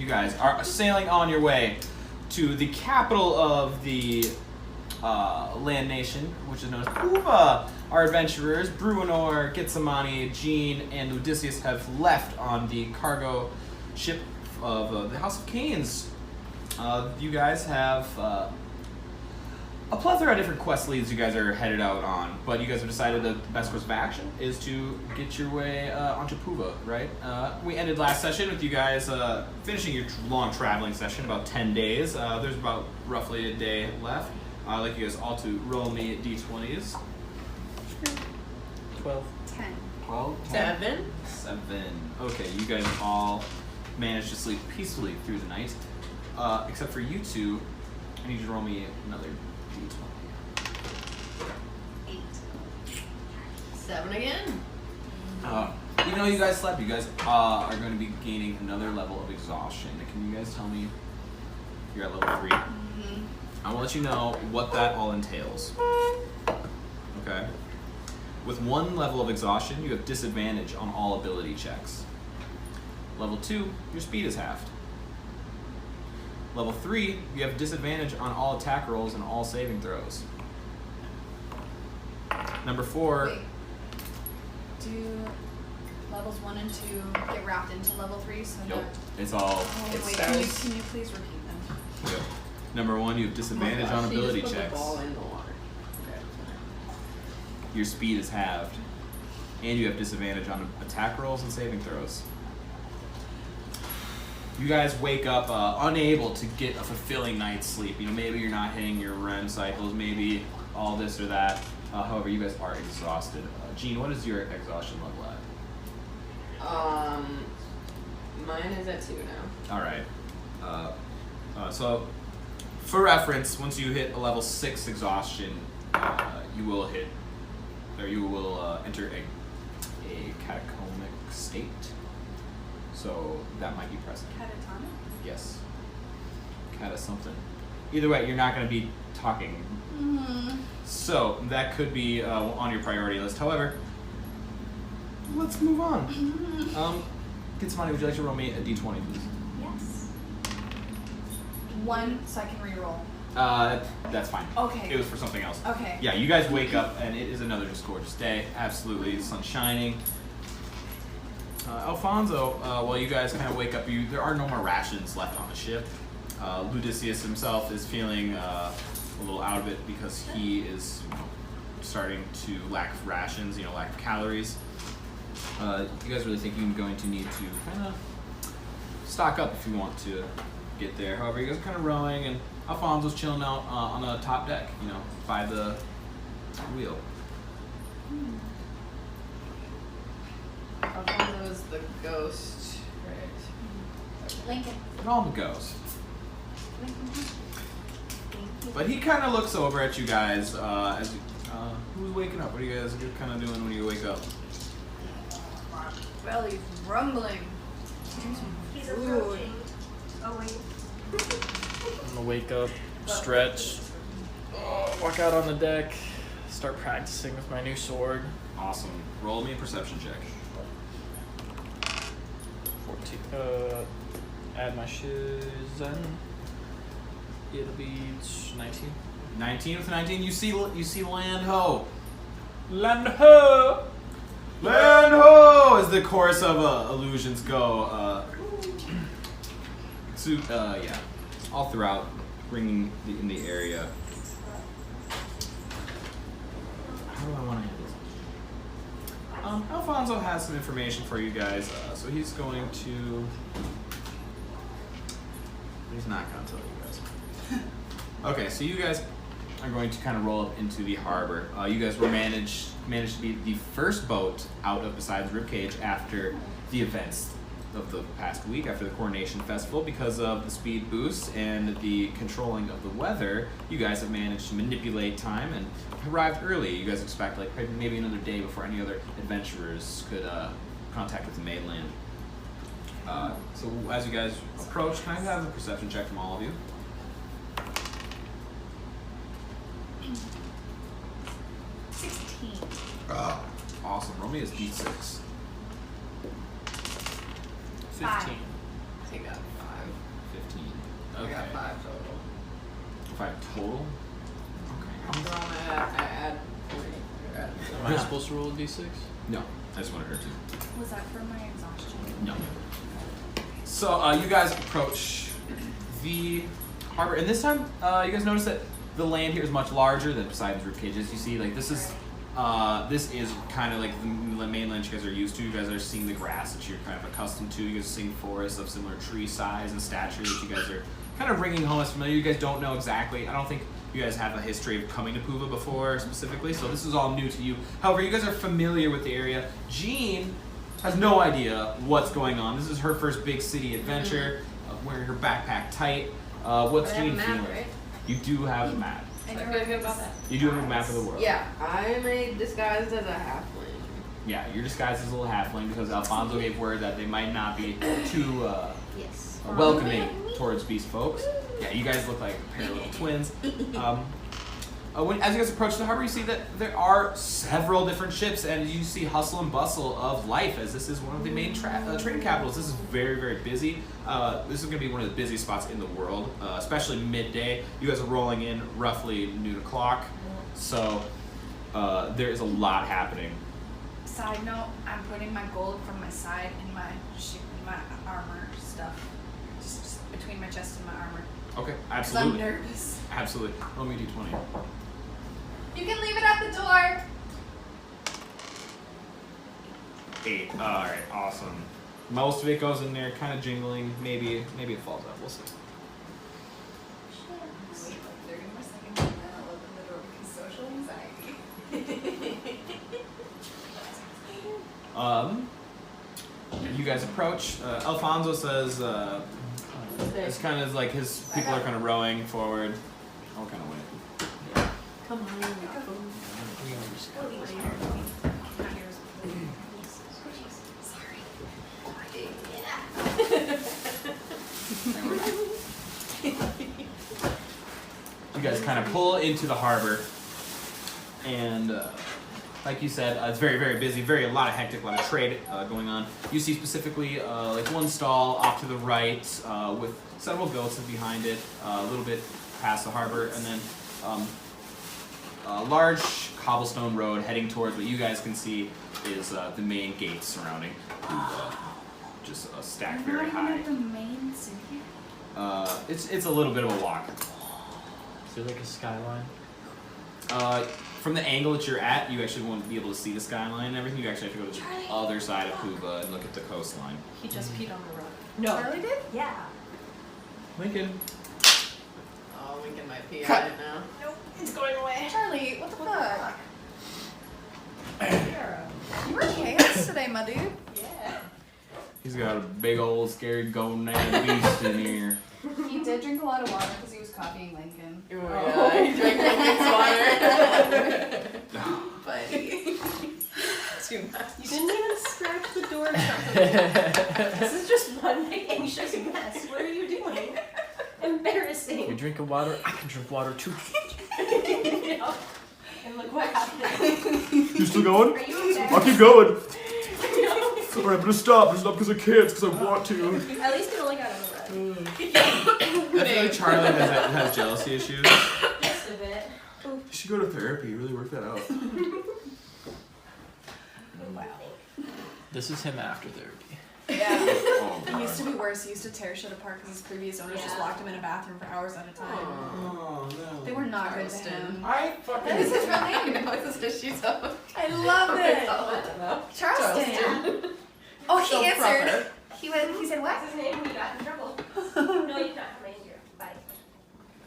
you guys are sailing on your way to the capital of the land nation, which is known as Puva. Our adventurers, Bruenor, Gitsamani, Jean, and Odysseus have left on the cargo ship of the House of Canes. You guys have a plethora of different quest leads you guys are headed out on, but you guys have decided that the best course of action is to get your way onto Puva, right? We ended last session with you guys finishing your long traveling session, about 10 days. There's about roughly a day left. I'd like you guys all to roll me d20s. 12. 10. 12? 7. 7. Okay, you guys all managed to sleep peacefully through the night. Except for you two, I need you to roll me another d20. 8. 7 again. Even though you guys slept, you guys are going to be gaining another level of exhaustion. Can you guys tell me if you're at level 3? Mm-hmm. I will let you know what that all entails. Okay? With 1 level of exhaustion, you have disadvantage on all ability checks. Level 2, your speed is halved. Level 3, you have disadvantage on all attack rolls and all saving throws. Number 4. Wait. Do levels 1 and 2 get wrapped into level 3? So Nope. not... It's all. Oh, It wait, starts- can you please repeat them? Yep. Number 1, you have disadvantage on ability She just put checks. the ball in the water. Okay. Your speed is halved. And you have disadvantage on attack rolls and saving throws. You guys wake up unable to get a fulfilling night's sleep. You know, maybe you're not hitting your REM cycles, maybe all this or that. However, you guys are exhausted. Jean, what is your exhaustion level at? Mine is at 2 now. All right. So, for reference, once you hit a level 6 exhaustion, you will hit, or you will enter a catacombic state. So that might be present. Catatonic? Yes. Cata something. Either way, you're not going to be talking. Mm-hmm. So that could be on your priority list. However, let's move on. Gitsamani, would you like to roll me a d20, please? Yes. 1, so I can reroll. That's fine. Okay. It was for something else. Okay. Yeah, you guys wake up and it is another just gorgeous day. Absolutely, the sun's shining. Alfonso, while you guys kind of wake up, there are no more rations left on the ship. Odysseus himself is feeling a little out of it because he is starting to lack rations, lack of calories. You guys really think you're going to need to kind of stock up if you want to get there. However, you guys are kind of rowing, and Alfonso's chilling out on the top deck, by the wheel. Alfonso is the ghost, right? Lincoln. And all the ghost. Lincoln. Thank you. But he kind of looks over at you guys as who's waking up? What are you guys kind of doing when you wake up? Well, he's rumbling. He's Food. approaching. Oh wait. I'm gonna wake up, stretch, walk out on the deck, start practicing with my new sword. Awesome. Roll me a perception check. 14. Add my shoes in. It'll be 19. 19 with 19. You see land ho. Land ho! Land ho! As the chorus of illusions go. Yeah, all throughout, ringing in the area. How do I want to handle this? Alfonso has some information for you guys, so he's going to. He's not going to tell you guys. Okay, so you guys are going to kind of roll up into the harbor. You guys were managed to be the first boat out of besides Ribcage after the events of the past week, after the Coronation Festival. Because of the speed boost and the controlling of the weather, you guys have managed to manipulate time and arrived early. You guys expect maybe another day before any other adventurers could contact with the mainland. So as you guys approach, can I have a perception check from all of you? 16. Awesome. Roll me as D6. 15. I got 5. I Okay. got 5 total. 5 total. So Okay. I'm gonna add 3. Am I supposed to roll a d6? No, I just wanted her to. Was that for my exhaustion? No. So you guys approach the harbor, and this time you guys notice that the land here is much larger than Poseidon's rib cages. You see, like this is kind of like the mainland you guys are used to. You guys are seeing the grass that you're kind of accustomed to. You guys are seeing forests of similar tree size and stature that you guys are kind of bringing home as familiar. You guys don't know exactly. I don't think you guys have a history of coming to Puva before specifically, so this is all new to you. However, you guys are familiar with the area. Jean has no idea what's going on. This is her first big city adventure, wearing her backpack tight. What's I have a Jean map, feeling? right? You do have a map. And I you're feel good about that. You do have a map of the world. Yeah, I'm disguised as a halfling. Yeah, you're disguised as a little halfling because Alfonso gave word that they might not be too Yes. welcoming towards beast folks. Yeah, you guys look like a pair of little twins. As you guys approach the harbor, you see that there are several different ships, and you see hustle and bustle of life, as this is one of the main trading capitals. This is very, very busy. This is going to be one of the busiest spots in the world, especially midday. You guys are rolling in roughly noon o'clock, so there is a lot happening. Side note, I'm putting my gold from my side in my armor stuff. Just between my chest and my armor. Okay, 'Cause absolutely. I'm nervous. Absolutely. Roll me a d20. You can leave it at the door. 8. Alright, awesome. Most of it goes in there, kind of jingling. Maybe it falls out. We'll see. Wait like 30 more seconds and then I'll open the door because social anxiety. You guys approach. Alfonso says, it's kind of like his people are kind of rowing forward. I'll kind of wait. Come on. We'll leave later. Not yours. Sorry. You guys kind of pull into the harbor, and like you said, it's very, very busy. A lot of hectic, a lot of trade going on. You see specifically like one stall off to the right with several goats behind it, a little bit past the harbor, and then a large cobblestone road heading towards what you guys can see is the main gate surrounding Puva, just stacked very high. The main city. It's a little bit of a walk. Is there like a skyline? From the angle that you're at, you actually won't be able to see the skyline and everything. You actually have to go to the other side of Puva and look at the coastline. He just peed on the rock. No. Charlie did? Yeah. Lincoln. Oh, Lincoln might pee Cut. on it now. Nope. It's going away. Charlie, what the fuck? Sarah. You were chaos today, my dude. Yeah. He's got a big old scary gonad beast in here. He did drink a lot of water because he was copying Lincoln. Oh, yeah, he drank Lincoln's water. Buddy. Too much. You didn't even scratch the door something. This is just one big anxious mess. What are you doing? You're Embarrassing. drinking water? I can drink water too. You know? And look what happened. You still going? Are you okay? I'll keep going. No. Alright, I'm gonna stop. It's not because I can't, it's because I want to. At least it only got on the road. I feel like Charlie has jealousy issues. Just a bit. You should go to therapy, really work that out. Wow. This is him after therapy. Yeah. Oh, It used to be worse. He used to tear shit apart because his previous owners just locked him in a bathroom for hours at a time. Oh, no. They were not good to him. I fucking. This is I really know this is she's up. I love it. Charleston. Oh, he So answered. proper. He said what? What's his name when you got in trouble? No, you're not coming here. Bye.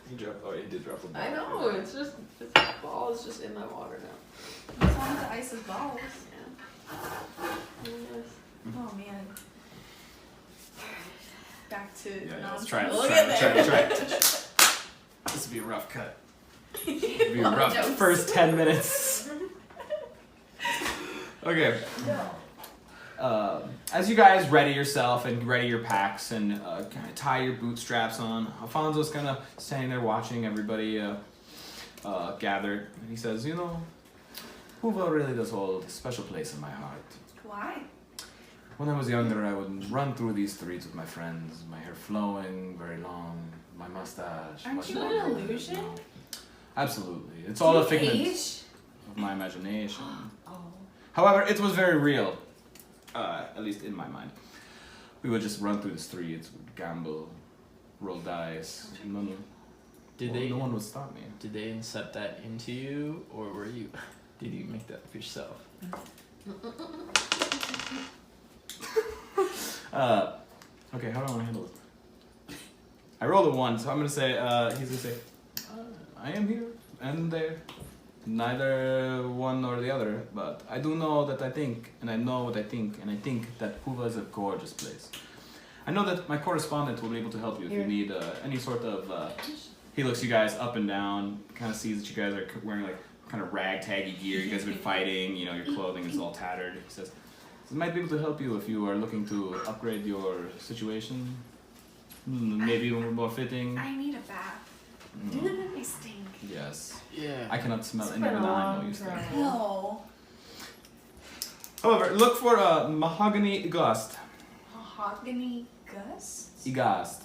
He did drop a ball. I know, it's just, this ball is just in my water now. What's wrong with the ice's balls? Yes. Oh man. Back to Yeah, let's nonsense. try it. Look Let's at try it. This would be a rough cut. It'd be a rough jokes. first 10 minutes. Okay. No. As you guys ready yourself and ready your packs and kind of tie your bootstraps on, Alfonso's kind of standing there watching everybody gather. And he says, you know, Puva really does hold a special place in my heart. Why? When I was younger, I would run through these streets with my friends, my hair flowing, very long, my mustache. Aren't much you an longer. illusion? Absolutely. It's all a figment Age? of my imagination. Oh. However, it was very real. At least in my mind. We would just run through the streets, gamble, roll dice. No one would stop me. Did they incept that into you, or were you? Did you make that up yourself? Okay, how do I want to handle this? I rolled a 1, so I'm gonna say, he's gonna say, I am here and there. Neither one nor the other, but I do know that I think, and I know what I think, and I think that Puva is a gorgeous place. I know that my correspondent will be able to help you if you need any sort of, he looks you guys up and down, kind of sees that you guys are wearing like kind of ragtaggy gear, you guys have been fighting, you know, your clothing is all tattered. He says, I might be able to help you if you are looking to upgrade your situation, maybe more fitting. I need a bath. Mm, I stink. yes. Yeah. I cannot smell It's any been a banana, I know long you stink. time. No. However, look for a mahogany gust. Mahogany Gus? Egast.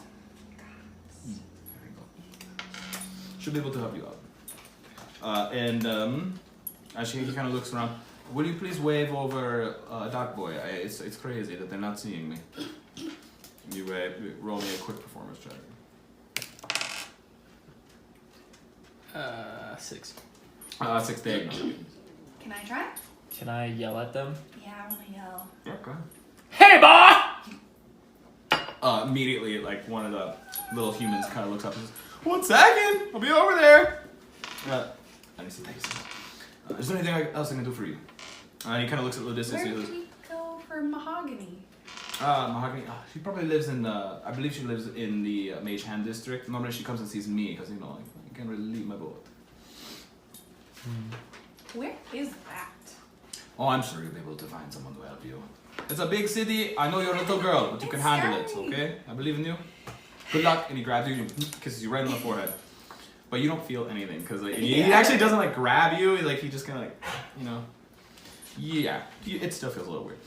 There we go. Should be able to help you out. Actually, he kind of looks around. Will you please wave over Doc Boy? It's crazy that they're not seeing me. You roll me a quick performance check. 6. 6 to ignore. Can I try? Can I yell at them? Yeah, I wanna yell. Yeah, go ahead. Hey, boy! Immediately, like one of the little humans kind of looks up and says, 1 second, I'll be over there. And he says, thanks. Is there anything else I can do for you? And he kind of looks at Ludicius. Where He did goes, we go for mahogany? Mahogany. She probably lives in. I believe she lives in the Mage Hand district. Normally she comes and sees me because I can't really leave my boat. Where is that? Oh, I'm sure you'll be able to find someone to help you. It's a big city. I know you're a little girl, but you can It's handle it. scary. Okay? I believe in you. Good luck. And he grabs you and kisses you right on the forehead. But you don't feel anything because like, he actually doesn't like grab you. He just kind of like, you know. Yeah, it still feels a little weird.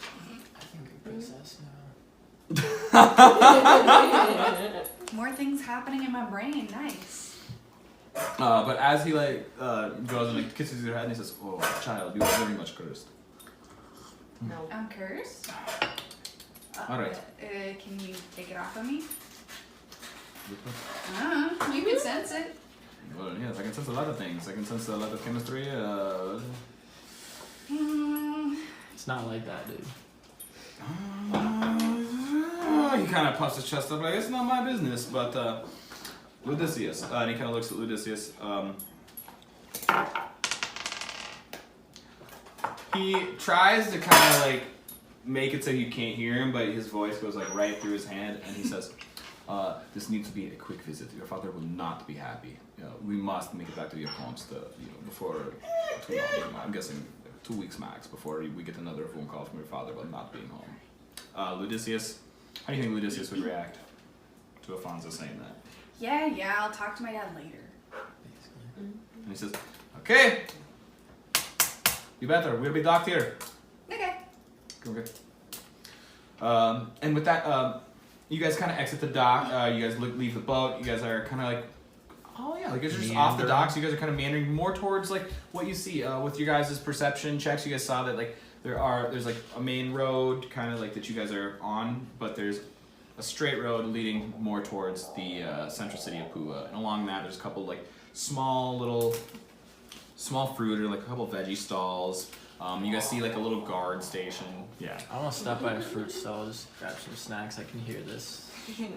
I think I'm possessed now. More things happening in my brain. Nice. But as he goes and kisses your head and he says, "Oh, child, you are very much cursed." No. I'm cursed. All right. Can you take it off of me? You can sense it. Well, yes, I can sense a lot of things. I can sense a lot of chemistry. It's not like that, dude. He kind of puffs his chest up like, it's not my business, but Ludicius. And he kind of looks at Ludicius. He tries to kind of like make it so you can't hear him, but his voice goes like right through his hand, and he says, this needs to be a quick visit. Your father will not be happy. We must make it back to the accounts before too long. I'm guessing 2 weeks max before we get another phone call from your father about not being home. Ludicius, how do you think Ludicius would react to Afonso saying that? Yeah, I'll talk to my dad later. And he says, okay, you better. We'll be docked here. Okay. Okay. And with that, you guys kind of exit the dock. You guys leave the boat. You guys are kind of like, oh yeah, like you're just off the docks. You guys are kind of meandering more towards like what you see with your guys' perception checks. You guys saw that like there's like a main road kind of like that you guys are on, but there's a straight road leading more towards the central city of Puva. And along that, there's a couple like small fruit or like a couple veggie stalls. You guys see like a little guard station. Yeah. I want to stop by a fruit stall, just grab some snacks. I can hear this. I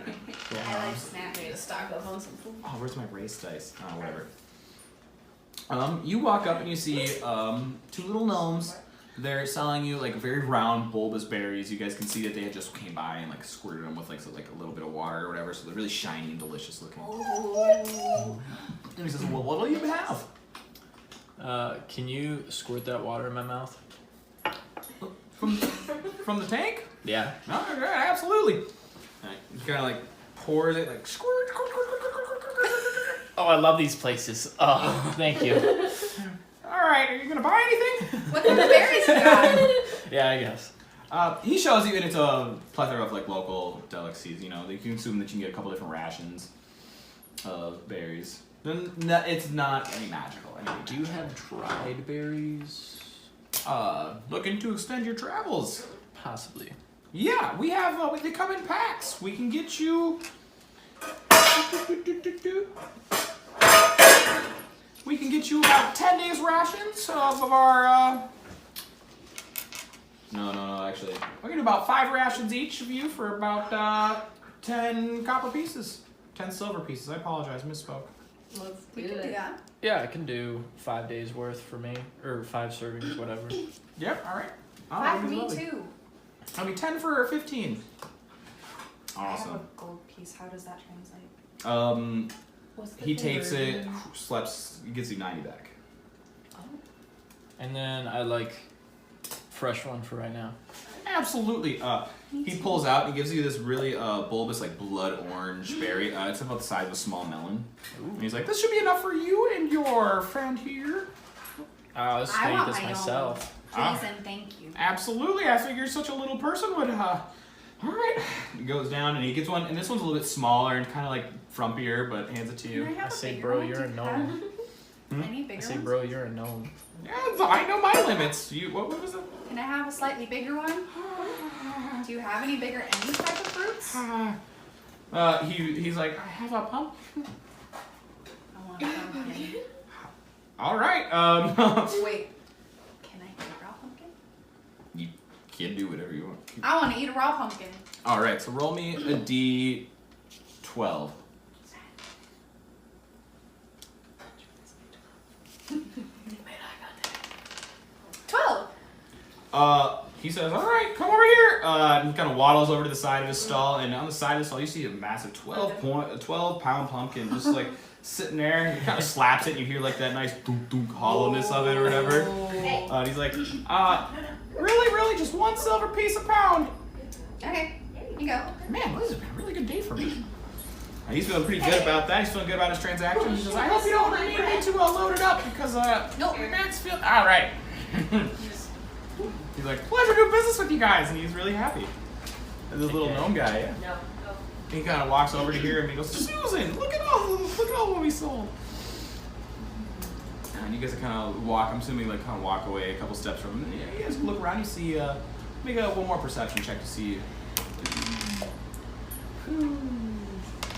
like snacks. Need to stock up on some food. Oh, where's my race dice? Oh, whatever. You walk up and you see 2 little gnomes. They're selling you like very round, bulbous berries. You guys can see that they had just came by and like squirted them with like a little bit of water or whatever, so they're really shiny and delicious looking. And he says, "Well, what do you have?" Can you squirt that water in my mouth? From the tank? Yeah. No, yeah, absolutely. He kind of like pours it like squirt, squirt, squirt, squirt, squirt, squirt, squirt, squirt. Oh, I love these places. Oh, thank you. All right, are you gonna buy anything? What kind of berries you got? Yeah, I guess. He shows you, and it's a plethora of like local delicacies. You know, you can assume that you can get a couple different rations of berries. Then it's not any magical. Do you have dried berries? Looking to extend your travels? Possibly. Yeah, we have. They come in packs. We can get you. We can get you about 10 days rations of our. No, actually. We're gonna do about 5 rations each of you for about 10 copper pieces. 10 silver pieces. I apologize, misspoke. Let's We do can do it. that. Yeah, I can do 5 days worth for me, or 5 servings, whatever. Yep, alright. 5 for me too. I'll be 10 for 15. I have Awesome. a gold piece. How does that translate? What's the He takes it, conversion? slaps, gives you 90 back. And then I like fresh one for right now. Absolutely. He pulls out and gives you this really bulbous, like blood orange berry. It's about the size of a small melon. And he's like, "This should be enough for you and your friend here." I was I gonna want eat this my own. myself. Please and thank you. Absolutely. I figured such a little person would. All right. He goes down and he gets one, and this one's a little bit smaller and kind of like frumpier, but hands it to Can I you. have I a say, bigger bro, one? you're Do a you gnome. have Any bigger I say, ones? bro, you're a gnome. Yeah, I know my limits. You. What was it? Can I have a slightly bigger one? Do you have any bigger any type of fruits? He's like, I have a pump. I want a pumpkin. All right. Wait. Can I eat a raw pumpkin? You can do whatever you want. I want to eat a raw pumpkin. All right. So roll me a d12. 12. He says, "All right, come over here." And he kind of waddles over to the side of his stall, and on the side of the stall, you see a massive 12-pound pumpkin just like sitting there. He kind of slaps it, and you hear like that nice dunk hollowness of it or whatever. And he's like, really, just 1 silver piece a pound." Okay. You go. Man, this has been a really good day for me. And he's feeling pretty good about that. He's feeling good about his transaction. He says, "I hope you don't need me to load it up because Nope. Max feel all right." He's like, "Pleasure doing business with you guys," and he's really happy. And this little gnome guy, yeah. No. He kind of walks over to here and he goes, "Susan, look at all what we sold." And you guys kind of walk. I'm assuming like kind of walk away a couple steps from him. And yeah, you guys look around. You see, make one more perception check to see.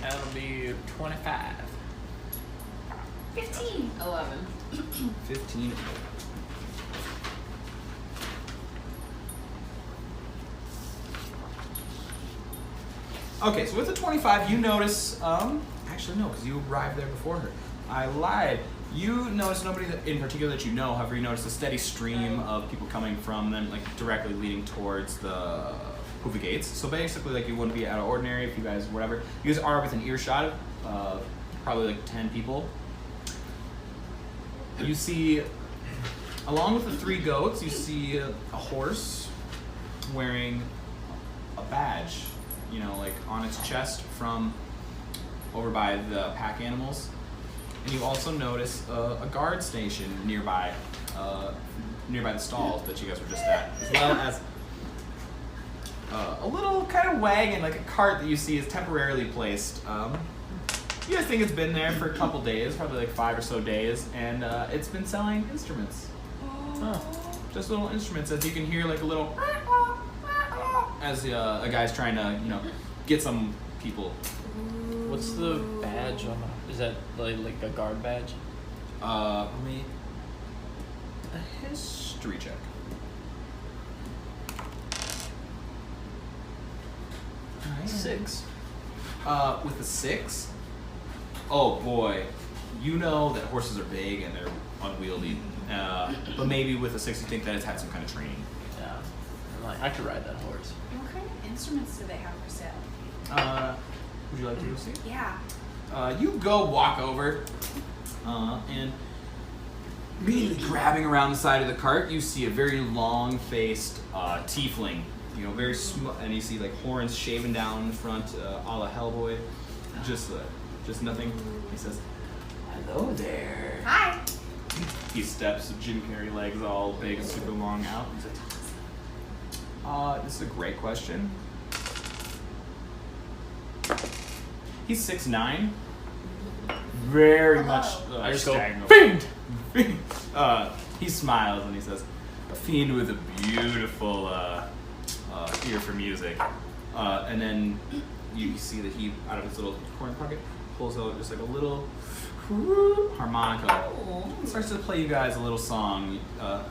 That'll be 25. 15. 11. 15. Okay, so with the 25, you notice, actually no, because you arrived there before her. I lied. You notice nobody that, in particular that you know, however, you notice a steady stream of people coming from them, like directly leading towards the Puva gates. So basically, like you wouldn't be out of ordinary if you guys, whatever. You guys are within earshot of probably like 10 people. You see, along with the 3 goats, you see a horse wearing a badge, you know, like on its chest from over by the pack animals. And you also notice a guard station nearby the stalls that you guys were just at, as well as a little kind of wagon, like a cart that you see is temporarily placed. You guys think it's been there for a couple days, probably like 5 or so days, and it's been selling instruments. Just little instruments, as you can hear like a little as a guy's trying to, you know, get some people. What's the badge on the, is that like a guard badge? Let me a history check. Nice. 6. With a 6, oh boy, you know that horses are big and they're unwieldy. But maybe with a 6, you think that it's had some kind of training. Yeah. I'm like, I could ride that horse. What kind of instruments do they have for sale? Would you like to go see? Yeah. You go walk over, and immediately grabbing around the side of the cart, you see a very long-faced tiefling. You know, very and you see like horns shaven down in front, a la Hellboy. Just nothing. He says, "Hello there." Hi. He steps, Jim Carrey legs all big and super long out. He's like, This is a great question. He's 6'9". Very much. I just go, stagnant. fiend! He smiles and he says, "A fiend with a beautiful ear for music." And then you see that he, out of his little corner pocket, pulls out just like a little harmonica. And starts to play you guys a little song.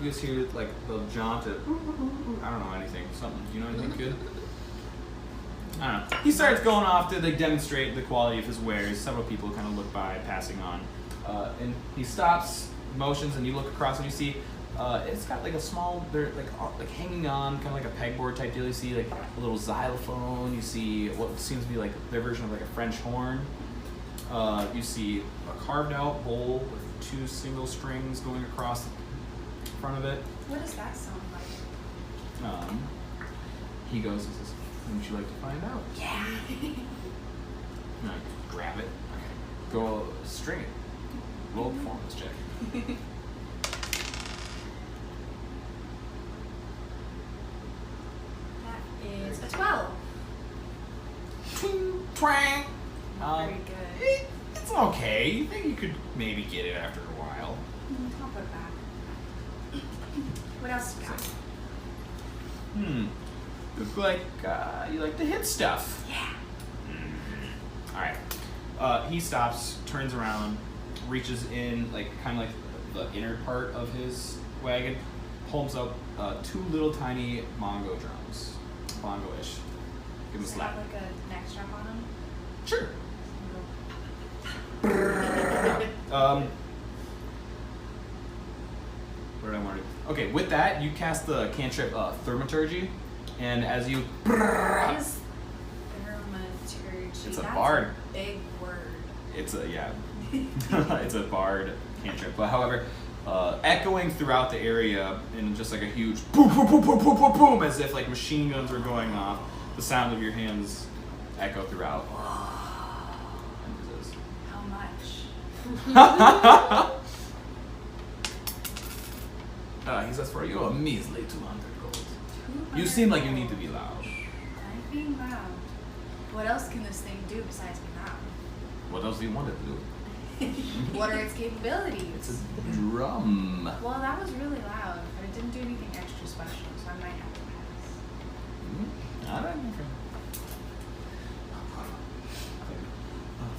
You just hear like the jaunt of, I don't know anything, something. Do you know anything good? I don't know. He starts going off to like demonstrate the quality of his wares. Several people kind of look by, passing on. And he stops, motions, and you look across and you see it's got like a small, they're like hanging on, kind of like a pegboard type deal. You see like a little xylophone. You see what seems to be like their version of like a French horn. You see a carved out bowl with 2 single strings going across the front of it. What does that sound like? He goes and says, "Wouldn't you like to find out?" Yeah. And I grab it. Okay. Go string it. Roll a performance check. That is a 12. Twing, twang. Very good. It's okay. You think you could maybe get it after a while. I'll put it back. What else you got? Look like you like to hit stuff. Yeah. All right. He stops, turns around, reaches in, like kind of like the inner part of his wagon, pulls up 2 little tiny bongo drums, bongo-ish. Give him a Does it slap. have like a neck strap on them? Sure. What did I want to do? Okay, with that, you cast the cantrip Thaumaturgy, and as you. What is thaumaturgy? It's a That's bard. A big word. It's a, yeah. It's a bard cantrip. But however, echoing throughout the area in just like a huge boom, boom, boom, boom, boom, boom, boom, as if like machine guns were going off, the sound of your hands echo throughout. And this is- How much? He says, "For you, a measly 200 gold. You seem like you need to be loud. I'm being loud. What else can this thing do besides be loud? What else do you want it to do?" What are its capabilities? It's a drum. Well, that was really loud, but it didn't do anything extra special, so I might have to pass. All right.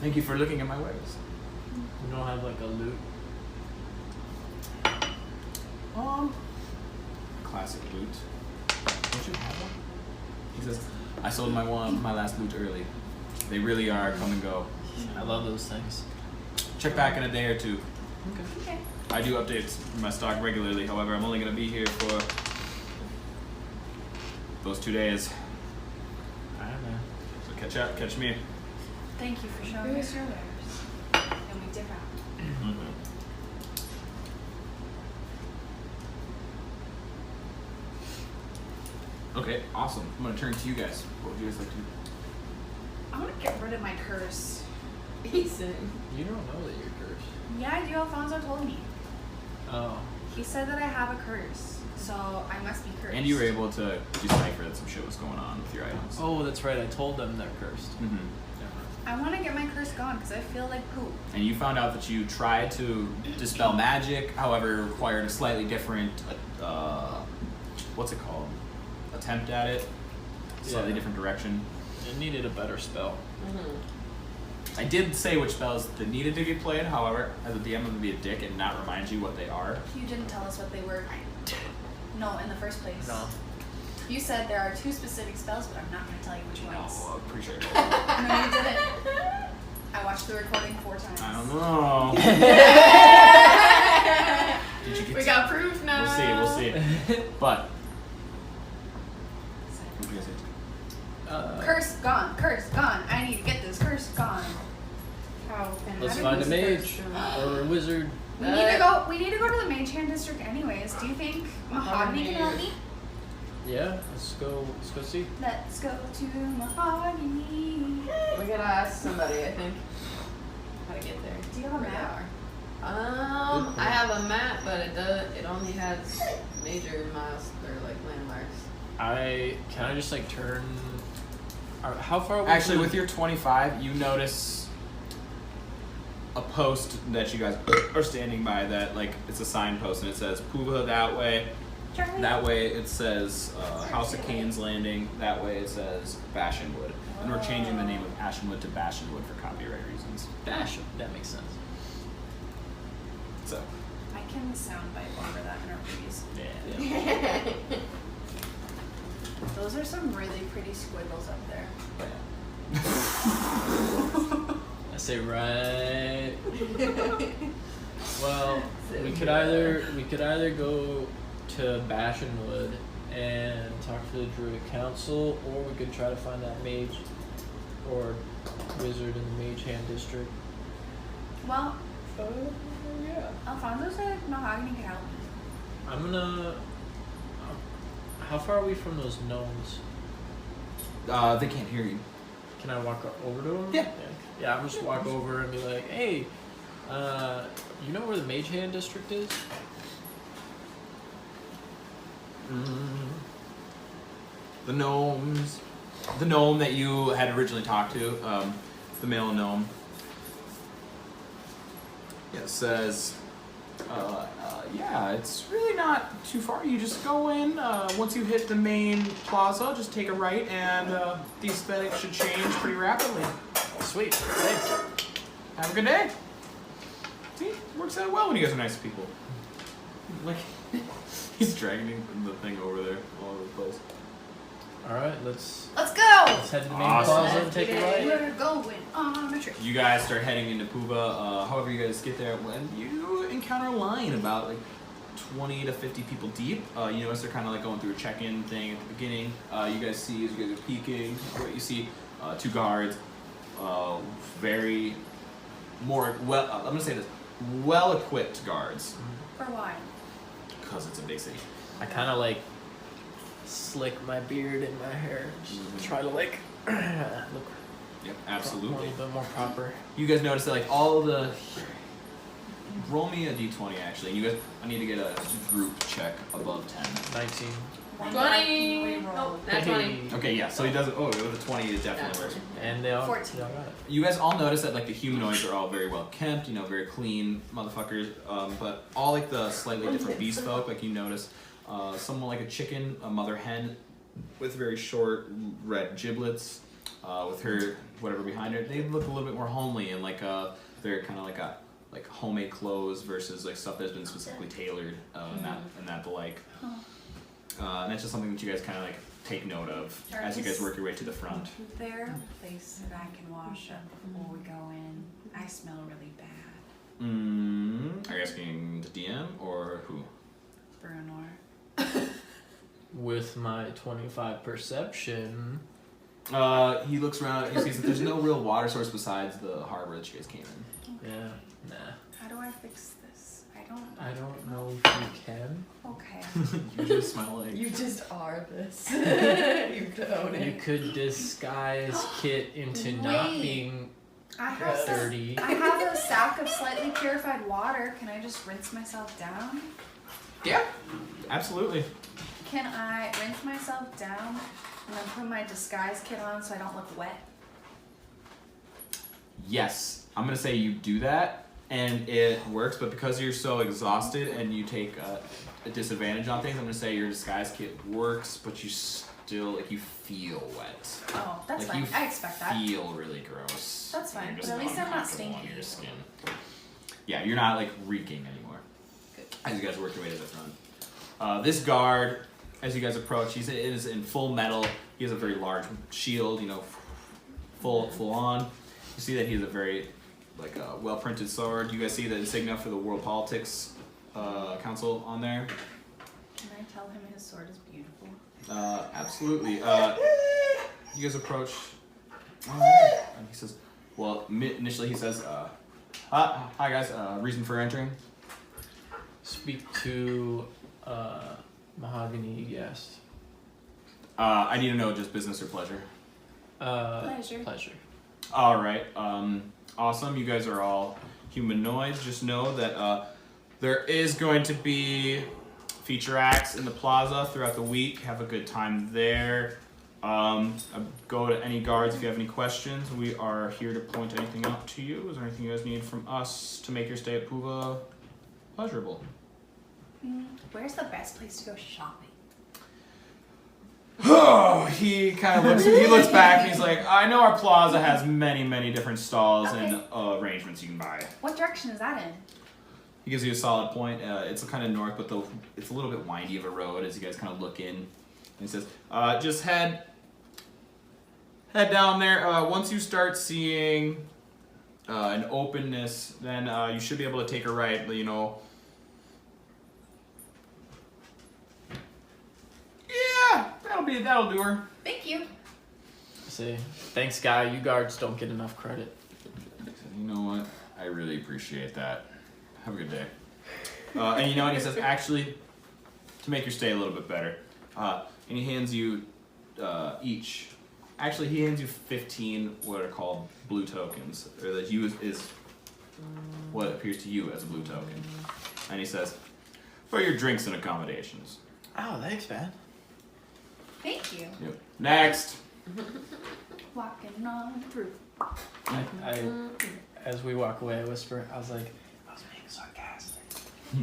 Thank you for looking at my wares. You don't have like a loot? Classic loot. Don't you have one? He says, "I sold my last loot early. They really are come and go. I love those things. Check back in a day or 2. Okay. I do updates for my stock regularly. However, I'm only going to be here for those 2 days. Alright, man. So catch me." Thank you for showing us your wares. And we dip out. Okay, awesome. I'm going to turn to you guys. What would you guys like to do? I want to get rid of my curse. Ethan. You don't know that you're cursed. Yeah, I do. Alfonso told me. Oh. He said that I have a curse, so I must be cursed. And you were able to decipher that some shit was going on with your items. Oh, that's right. I told them they're cursed. Mm-hmm. I want to get my curse gone because I feel like poop. And you found out that you tried to dispel magic, however, it required a slightly different, what's it called? Attempt at it. Slightly Yeah. different direction. It needed a better spell. I did say which spells that needed to be played, however, as a DM, I'm going to be a dick and not remind you what they are. You didn't tell us what they were. No, in the first place. No. You said there are 2 specific spells, but I'm not going to tell you which No, ones. I'm pretty sure. No, you didn't. I watched the recording 4 times. I don't know. Did you get We got proof now. We'll see. But, what do you guys say? Curse gone. Curse gone. I need to get this curse gone. How can Let's I find a use mage this or a wizard. We need to go. We need to go to the Mage Hand District, anyways. Do you think Mahogany can help me? Yeah, let's go see. Let's go to Mahogany. We gotta ask somebody, I think, how to get there. Do you have a Where they map? are. I have a map, but it only has major miles or like landmarks. Can I just like turn? How far away? Actually, from with your 25, you notice a post that you guys are standing by that, like, it's a signpost and it says Puva that way. Charlie. That way it says House of Cain's Landing. That way it says Bashenwood. And we're changing the name of Ashenwood to Bashenwood for copyright reasons. Basham. That makes sense. So, I can soundbite over that in our reviews. Yeah. Those are some really pretty squiggles up there. I say right. Well, we could either go to Bashenwood and talk to the Druid Council, or we could try to find that mage or wizard in the Mage Hand District. Well, Yeah. Alfonso said Mahogany could help me. I'm gonna. How far are we from those gnomes? they can't hear you. Can I walk over to them? Yeah. Yeah, I'll just walk over and be like, hey, you know where the Mage Hand District is? The gnomes. The gnome that you had originally talked to, the male gnome. Yeah, it says, yeah, it's really not too far. You just go in, once you hit the main plaza, just take a right, and the aesthetic should change pretty rapidly. Sweet. Thanks. Have a good day. See, works out well when you guys are nice people. Like, he's dragging the thing over there all over the place. All right, let's Let's go! head to the main Awesome. plaza and take a ride. We're going on a trip. You guys start heading into Puva. However, you guys get there, when you encounter a line about like 20 to 50 people deep. You notice they're kind of like going through a check-in thing at the beginning. You guys see, as you guys are peeking, what you see, two guards, very more well. I'm gonna say this, well-equipped guards, For why? because it's a big city. I kind of like slick my beard and my hair. Just try to like look Yep, a absolutely. little bit more proper. You guys notice that like all the. Roll me a d20 actually. You guys, I need to get a group check above 10. 19. 20. Nope, not 20. Okay, yeah. So he doesn't. Oh, with a 20 is definitely worse. And they all 14. they all got it. You guys all notice that like the humanoids are all very well kept, you know, very clean motherfuckers. But all like the slightly different beast folk, like you notice, someone like a chicken, a mother hen, with very short red giblets, with her whatever behind her. They look a little bit more homely and like they're kind of like homemade clothes versus like stuff that's been specifically tailored and that the like. And that's just something that you guys kind of like take note of as you guys work your way to the front. Is there a place that I can wash up before we go in? I smell really bad. Are you asking the DM or who? Bruenor. With my 25 perception. He looks around. He sees that there's no real water source besides the harbor that you guys came in. Yeah. Nah. How do I fix this? I don't know if you can. Okay. You just smell like. You just are this. You own You it. could disguise Kit into not Wait. being I have some, dirty. I have a sack of slightly purified water. Can I just rinse myself down? Yeah, absolutely. Can I rinse myself down and then put my disguise kit on so I don't look wet? Yes, I'm gonna say you do that, and it works. But because you're so exhausted and you take a disadvantage on things, I'm gonna say your disguise kit works, but you still like you feel wet. Oh, that's Like, fine. I expect that. Feel really gross. That's fine, You're but just at least I'm not uncomfortable stinky. on your skin. Yeah, you're not like reeking anymore. Good. As you guys work your way to the front, this guard, as you guys approach, it is in full metal. He has a very large shield, you know, full on. You see that he has a very like well printed sword. You guys see the insignia for the World Politics Council on there. Can I tell him his sword is beautiful? Absolutely. You guys approach, and he says, well, initially he says, hi guys, reason for entering? Speak to Mahogany, yes. I need to know just business or pleasure. Pleasure. Pleasure. All right. Awesome. You guys are all humanoids. Just know that there is going to be feature acts in the plaza throughout the week. Have a good time there. Go to any guards if you have any questions. We are here to point anything out to you. Is there anything you guys need from us to make your stay at Puva pleasurable? Where's the best place to go shopping? Oh, he kind of looks. He looks back and he's like, "I know our plaza has many different stalls and arrangements you can buy." What direction is that in? He gives you a solid point. It's kind of north, but it's a little bit windy of a road as you guys kind of look in. And he says, "Just head down there. Once you start seeing an openness, then you should be able to take a right. You know." Yeah, that'll do her. Thank you. Say, thanks, guy. You guards don't get enough credit. You know what? I really appreciate that. Have a good day. And you know what? He says, actually, to make your stay a little bit better, and he hands you each. Actually, he hands you 15 what are called blue tokens, or that is what appears to you as a blue token. And he says, for your drinks and accommodations. Oh, thanks, man. Thank you. Yep. Next. Walking on through. I as we walk away, I whisper, I was like, I was being sarcastic. Hey,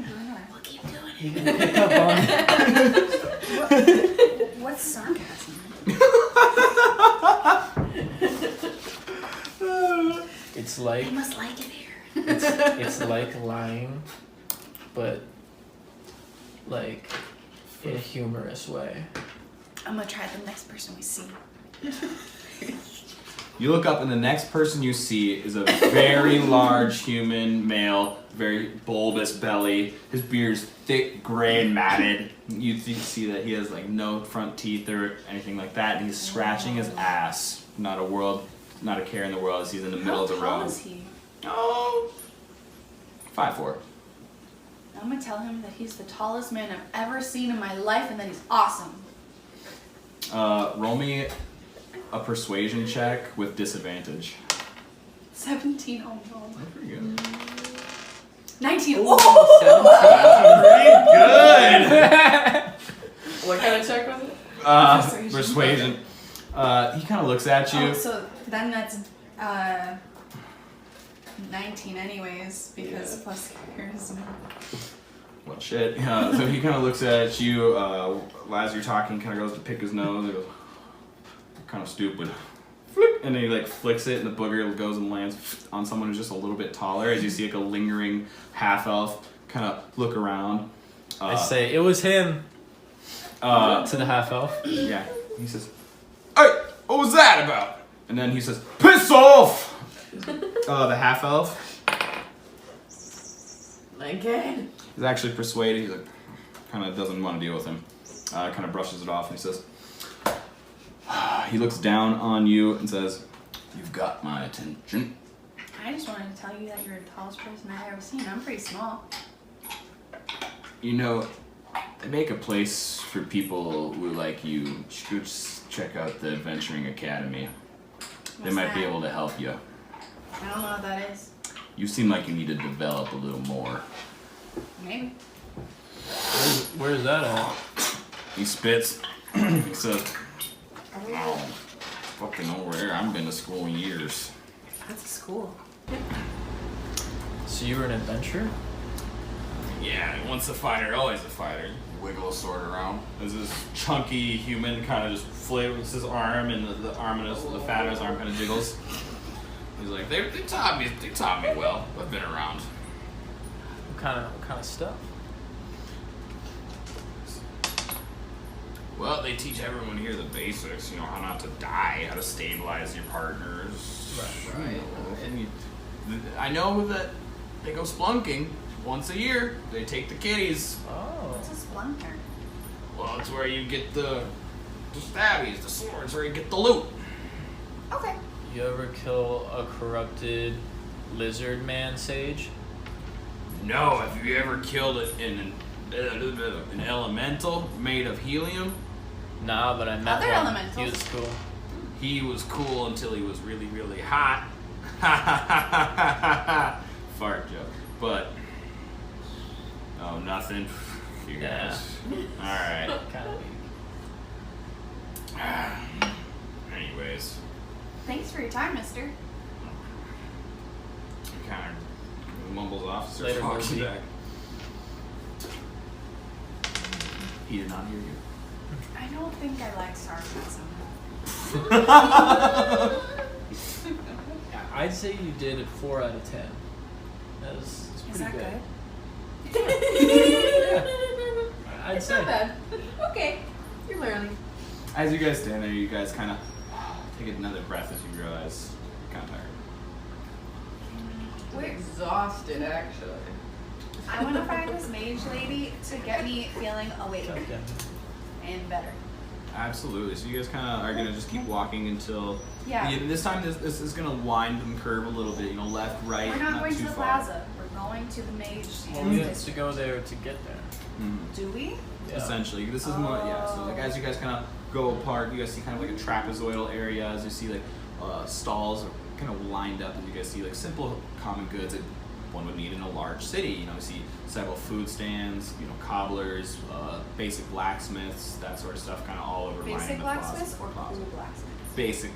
Bruno, we'll keep doing You can pick up on it. What's sarcasm? It's like I must like it here. it's like lying, but like in a humorous way. I'm gonna try the next person we see. You look up and the next person you see is a very large human male, very bulbous belly. His beard's thick, gray, and matted. You see that he has like no front teeth or anything like that, and he's scratching his ass. Not a care in the world as he's in the middle of the road. How tall is he? Oh, 5'4". I'm gonna tell him that he's the tallest man I've ever seen in my life and that he's awesome. Roll me a persuasion check with disadvantage. 17, oh no. That's pretty good. 19, Ooh, Pretty good! What kind of check was it? Persuasion. He kind of looks at you. Oh, so then that's 19 anyways, because Yeah. plus charisma. Well, shit. So he kind of looks at you as you're talking, kind of goes to pick his nose, and goes, kind of stupid. Flick, and then he like flicks it, and the booger goes and lands on someone who's just a little bit taller, as you see like a lingering half-elf kind of look around. I say, it was him. To the half elf. Yeah. He says, "Hey, what was that about?" And then he says, "Piss off!" The half-elf Again. is actually persuaded. He's like, kind of doesn't want to deal with him. Kind of brushes it off, and he says, he looks down on you and says, "You've got my attention." I just wanted to tell you that you're the tallest person I've ever seen. I'm pretty small. You know, they make a place for people who like you. Go check out the Adventuring Academy. They What's might be that? able to help you. I don't know what that is. You seem like you need to develop a little more. Maybe. Where's that at? He spits. He says, "Oh, fucking over there. I haven't been to school in years." That's a school. So you were an adventurer? Yeah, once a fighter, always a fighter. Wiggle a sword around. There's this chunky human kind of just flips his arm, and the arm of the fat of his arm kind of jiggles. He's like, they taught me well. I've been around. What kind of stuff? Well, they teach everyone here the basics. You know, how not to die, how to stabilize your partners. Right. And I know that they go splunking once a year. They take the kitties. Oh. What's a splunker? Well, it's where you get the stabbies, the swords, where you get the loot. Okay. You ever kill a corrupted lizard man, Sage? No, have you ever killed an elemental made of helium? Nah, but I met Other one. elementals. He was cool. He was cool until he was really, really hot. Fart joke. But Oh, nothing. You guys. All right. Kind of weak. Anyways, Thanks for your time, mister. he kind of mumbles off, starts Later, walking Lucy. back. He did not hear you. I don't think I like sarcasm. Yeah, I'd say you did it 4 out of 10. That's Is pretty that good. good? Yeah. I'd It's say. not bad. Okay, you're learning. As you guys stand there, you guys kind of take another breath as you realize you're kind of tired. I'm exhausted, actually. I want to find this mage lady to get me feeling awake Okay. and better. Absolutely. So you guys kind of are gonna just keep walking until. Yeah. This time, this is gonna wind and curve a little bit. You know, left, right, We're not going too to the far. plaza. We're going to the mage Well, we have to district. go there to get there. Mhm. Do we? Yeah. Essentially, this is more So like as you guys kind of go apart, you guys see kind of like a trapezoidal area. As you see like stalls are kind of lined up, and you guys see like simple common goods that one would need in a large city. You know, you see several food stands, you know, cobblers, basic blacksmiths, that sort of stuff, kind of all over lining Basic the blacksmiths or plaza. cool blacksmiths? Basic.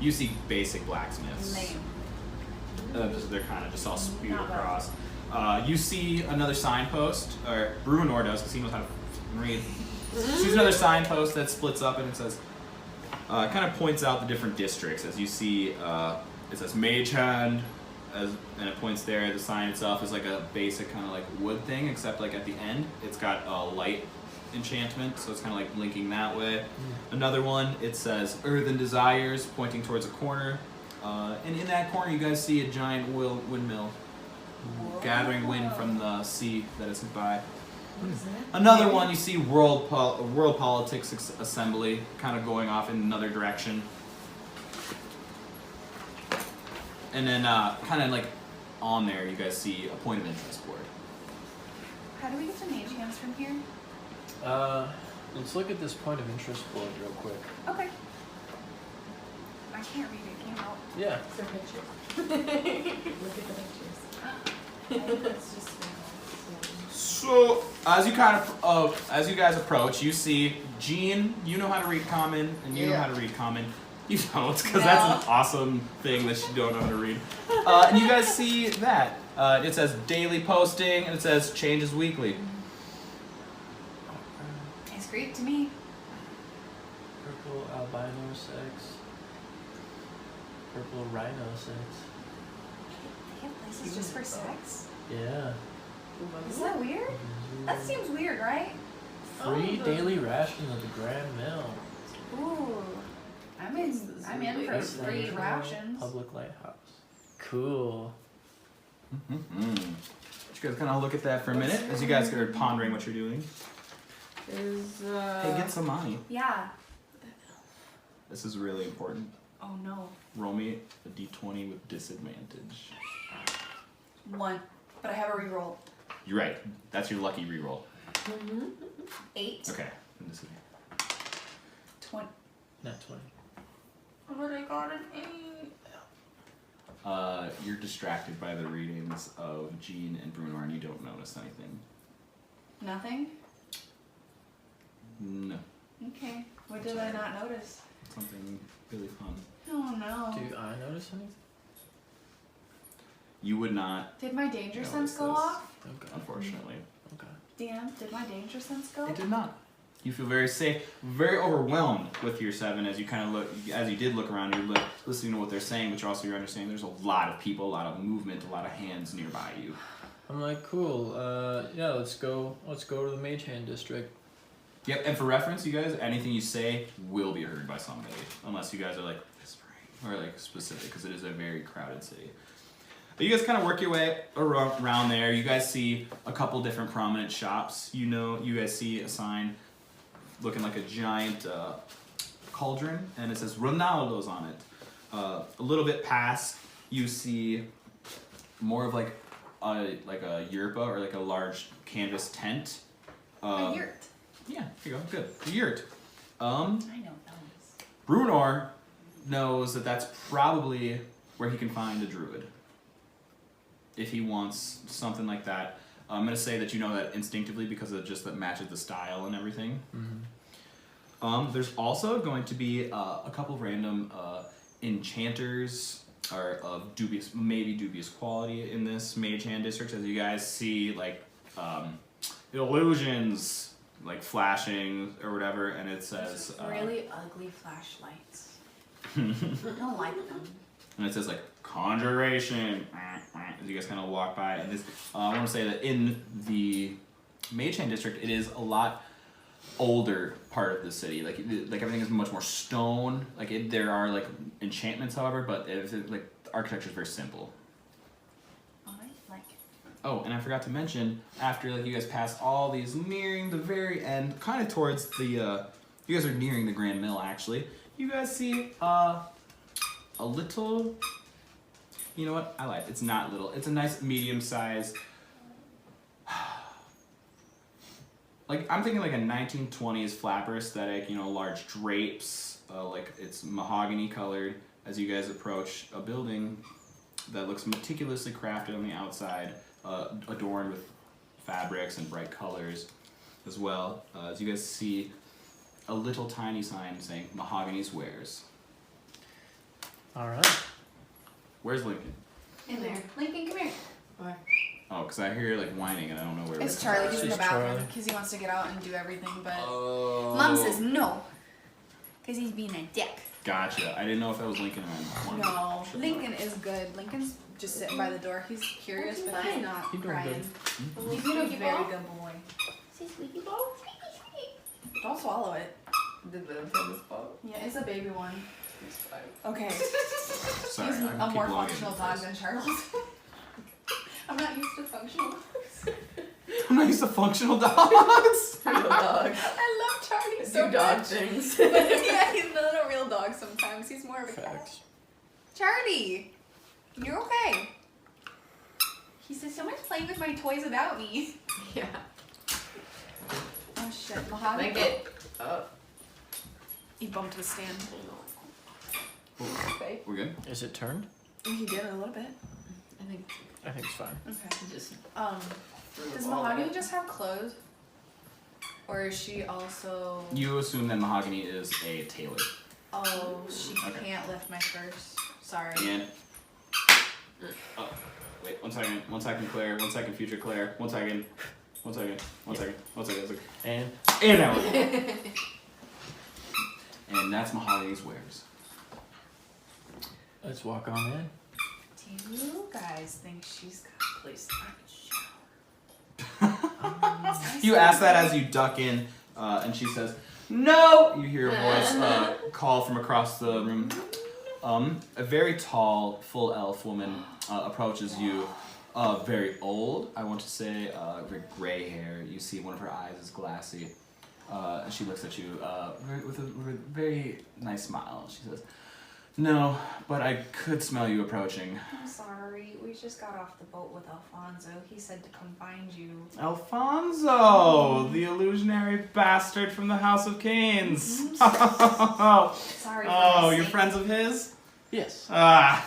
You see basic blacksmiths. Lame. They're kind of just all spewed Not bad. across. You see another signpost, or Bruinor does, because he knows how to read. Sees another signpost that splits up and it says, kind of points out the different districts. As you see, it says Mage Hand, and it points there. The sign itself is like a basic kind of like wood thing, except like at the end, it's got a light enchantment, so it's kind of like blinking that way. Another one, it says Earthen Desires, pointing towards a corner. And in that corner, you guys see a giant windmill gathering wind from the sea that is by. Another one, you see World Politics Assembly, kind of going off in another direction. And then, kind of like on there, you guys see a point of interest board. How do we get to mage hands from here? Let's look at this point of interest board real quick. Okay. I can't read it. Came out. Yeah. Some pictures. Look at the pictures. It's just. So, as you as you guys approach, you see Jean. You know how to read common, and you know how to read common. You don't, because that's an awesome thing that you don't know how to read. And you guys see that. It says daily posting, and it says changes weekly. It's Greek to me. Purple albino sex. Purple rhino sex. They have places just for sex? Yeah. Is that weird? That seems weird, right? Free daily ration of the Grand Mill. Ooh. I'm in for West free Central rations. Public lighthouse. Cool. Mm-hmm. You guys kind of look at that for a minute as you guys are pondering what you're doing. Hey, get some money. Yeah. This is really important. Oh no. Roll me a d20 with disadvantage. 1. But I have a reroll. You're right. That's your lucky reroll. 8. Okay. And disadvantage. 20. Not 20. But I got an 8. You're distracted by the readings of Jean and Bruno, and you don't notice anything. Nothing? No. Okay. What did I not notice? Something really fun. Oh no. Do I notice anything? You would not, Did my danger Notice sense go this. off? Okay. unfortunately. Okay. Dan, did my danger sense go? It did not. You feel very safe, very overwhelmed with your 7 as you kind of look, as you did look around, you're listening to what they're saying, but you're understanding there's a lot of people, a lot of movement, a lot of hands nearby you. I'm like, cool. Yeah, let's go to the Mage Hand district. Yep, and for reference, you guys, anything you say will be heard by somebody, unless you guys are like whispering or like specific, because it is a very crowded city. But you guys kind of work your way around there. You guys see a couple different prominent shops. You guys see a sign looking like a giant cauldron, and it says Ronaldo's on it. A little bit past, you see more of like a yerba or like a large canvas tent. A yurt. Yeah, here you go. Good. The yurt. I know those. Brunor knows that that's probably where he can find a druid. if he wants something like that. I'm gonna say that you know that instinctively because it just that matches the style and everything. There's also going to be a couple of random enchanters or of maybe dubious quality in this mage hand district, as you guys see like illusions like flashing or whatever, and it says Really ugly flashlights. I don't like them. and it says like conjuration as you guys kind of walk by, and this I want to say that in the mage hand district it is a lot older part of the city, like everything is much more stone, like there are like enchantments however, but like the architecture is very simple. I like it. Oh, and I forgot to mention, after like you guys pass all these, nearing the very end, kind of towards the you guys are nearing the Grand Mill actually, you guys see a little, you know what, I lied, it's not little, it's a nice medium size, like I'm thinking like a 1920s flapper aesthetic, you know, large drapes, like it's mahogany colored as you guys approach a building that looks meticulously crafted on the outside, adorned with fabrics and bright colors as well. As you guys see a little tiny sign saying Mahogany's Wares. All right. Where's Lincoln? In there. Lincoln, come here. What? Oh, because I hear like whining and I don't know where It's we're Charlie. He's in the It's bathroom Charlie. because he wants to get out and do everything, but Oh. Mom says no because he's being a dick. Gotcha. I didn't know if that was Lincoln or not. No, Lincoln is good. Lincoln's just sitting by the door. He's curious, but he's not He's doing crying. good. He's doing a very good boy. See, squeaky ball? Don't swallow it. Did the tennis ball? Yeah, it's a baby one. It's fine. Okay. Sorry, He's I a keep more blowing functional it. dog than Charles. I'm not used to functional dogs. I'm not used to functional dogs. Real dog. I love Charlie Do so dog much. things. Yeah, he's not a real dog sometimes. He's more of a cat. Facts. Charlie, you're okay. He says, someone's playing with my toys without me. Yeah. Oh shit, Mahogany. Make it. Oh. He bumped the stand. Okay. We're good? Is it turned? He did a little bit. I think I think it's fine. Okay. just. Does Mahogany just have clothes? Or is she also... You assume that Mahogany is a tailor. Oh, she Okay. can't lift my purse. Sorry. And oh, wait, 1 second, 1 second, Claire, 1 second, future Claire, 1 second, 1 second, 1 second, 1 second, 1 second, And out. And that's Mahogany's Wares. let's walk on in. Do you guys think she's got a place to You ask that as you duck in, and she says, "No!" You hear a voice call from across the room. A very tall, full elf woman approaches you. Very old, I want to say, very gray hair. You see one of her eyes is glassy. And she looks at you with a very nice smile. She says, "No, but I could smell you approaching." I'm sorry. We just got off the boat with Alfonso. He said to come find you. Alfonso, the illusionary bastard from the House of Canes. Sorry. Oh, you're friends of his? Yes. Ah,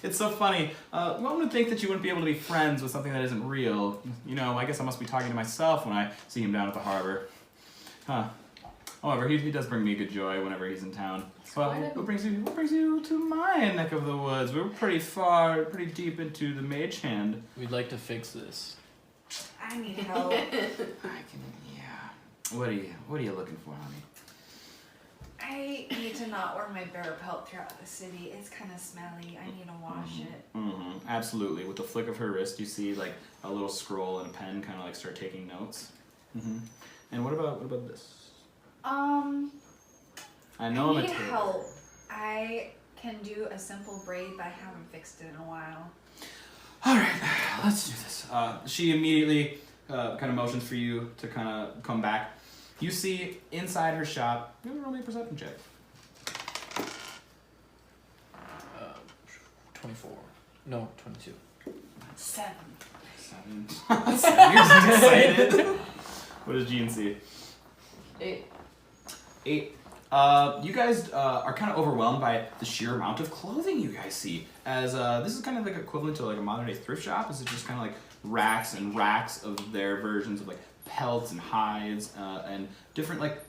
it's so funny. One would think that you wouldn't be able to be friends with something that isn't real. You know, I guess I must be talking to myself when I see him down at the harbor. Huh. However, he does bring me good joy whenever he's in town. Well, what brings you to my neck of the woods? We're pretty deep into the mage hand. We'd like to fix this. I need help. Yeah. What are you looking for, honey? I need to not wear my bear pelt throughout the city. It's kind of smelly. I need to wash it. Mm-hmm. Absolutely. With the flick of her wrist, you see like a little scroll and a pen, kind of like start taking notes. Mm-hmm. And what about this? I know I'm a need tailor. help. I can do a simple braid, but I haven't fixed it in a while. All right, let's do this. She immediately kind of motions for you to kind of come back. You see inside her shop. Roll me a perception check. 24. No, 22. 7. 7. You're excited. What does Jean see? 8. 8. You guys are kind of overwhelmed by the sheer amount of clothing you guys see. As this is kind of like equivalent to like a modern day thrift shop. Is it just kind of like racks and racks of their versions of like pelts and hides and different like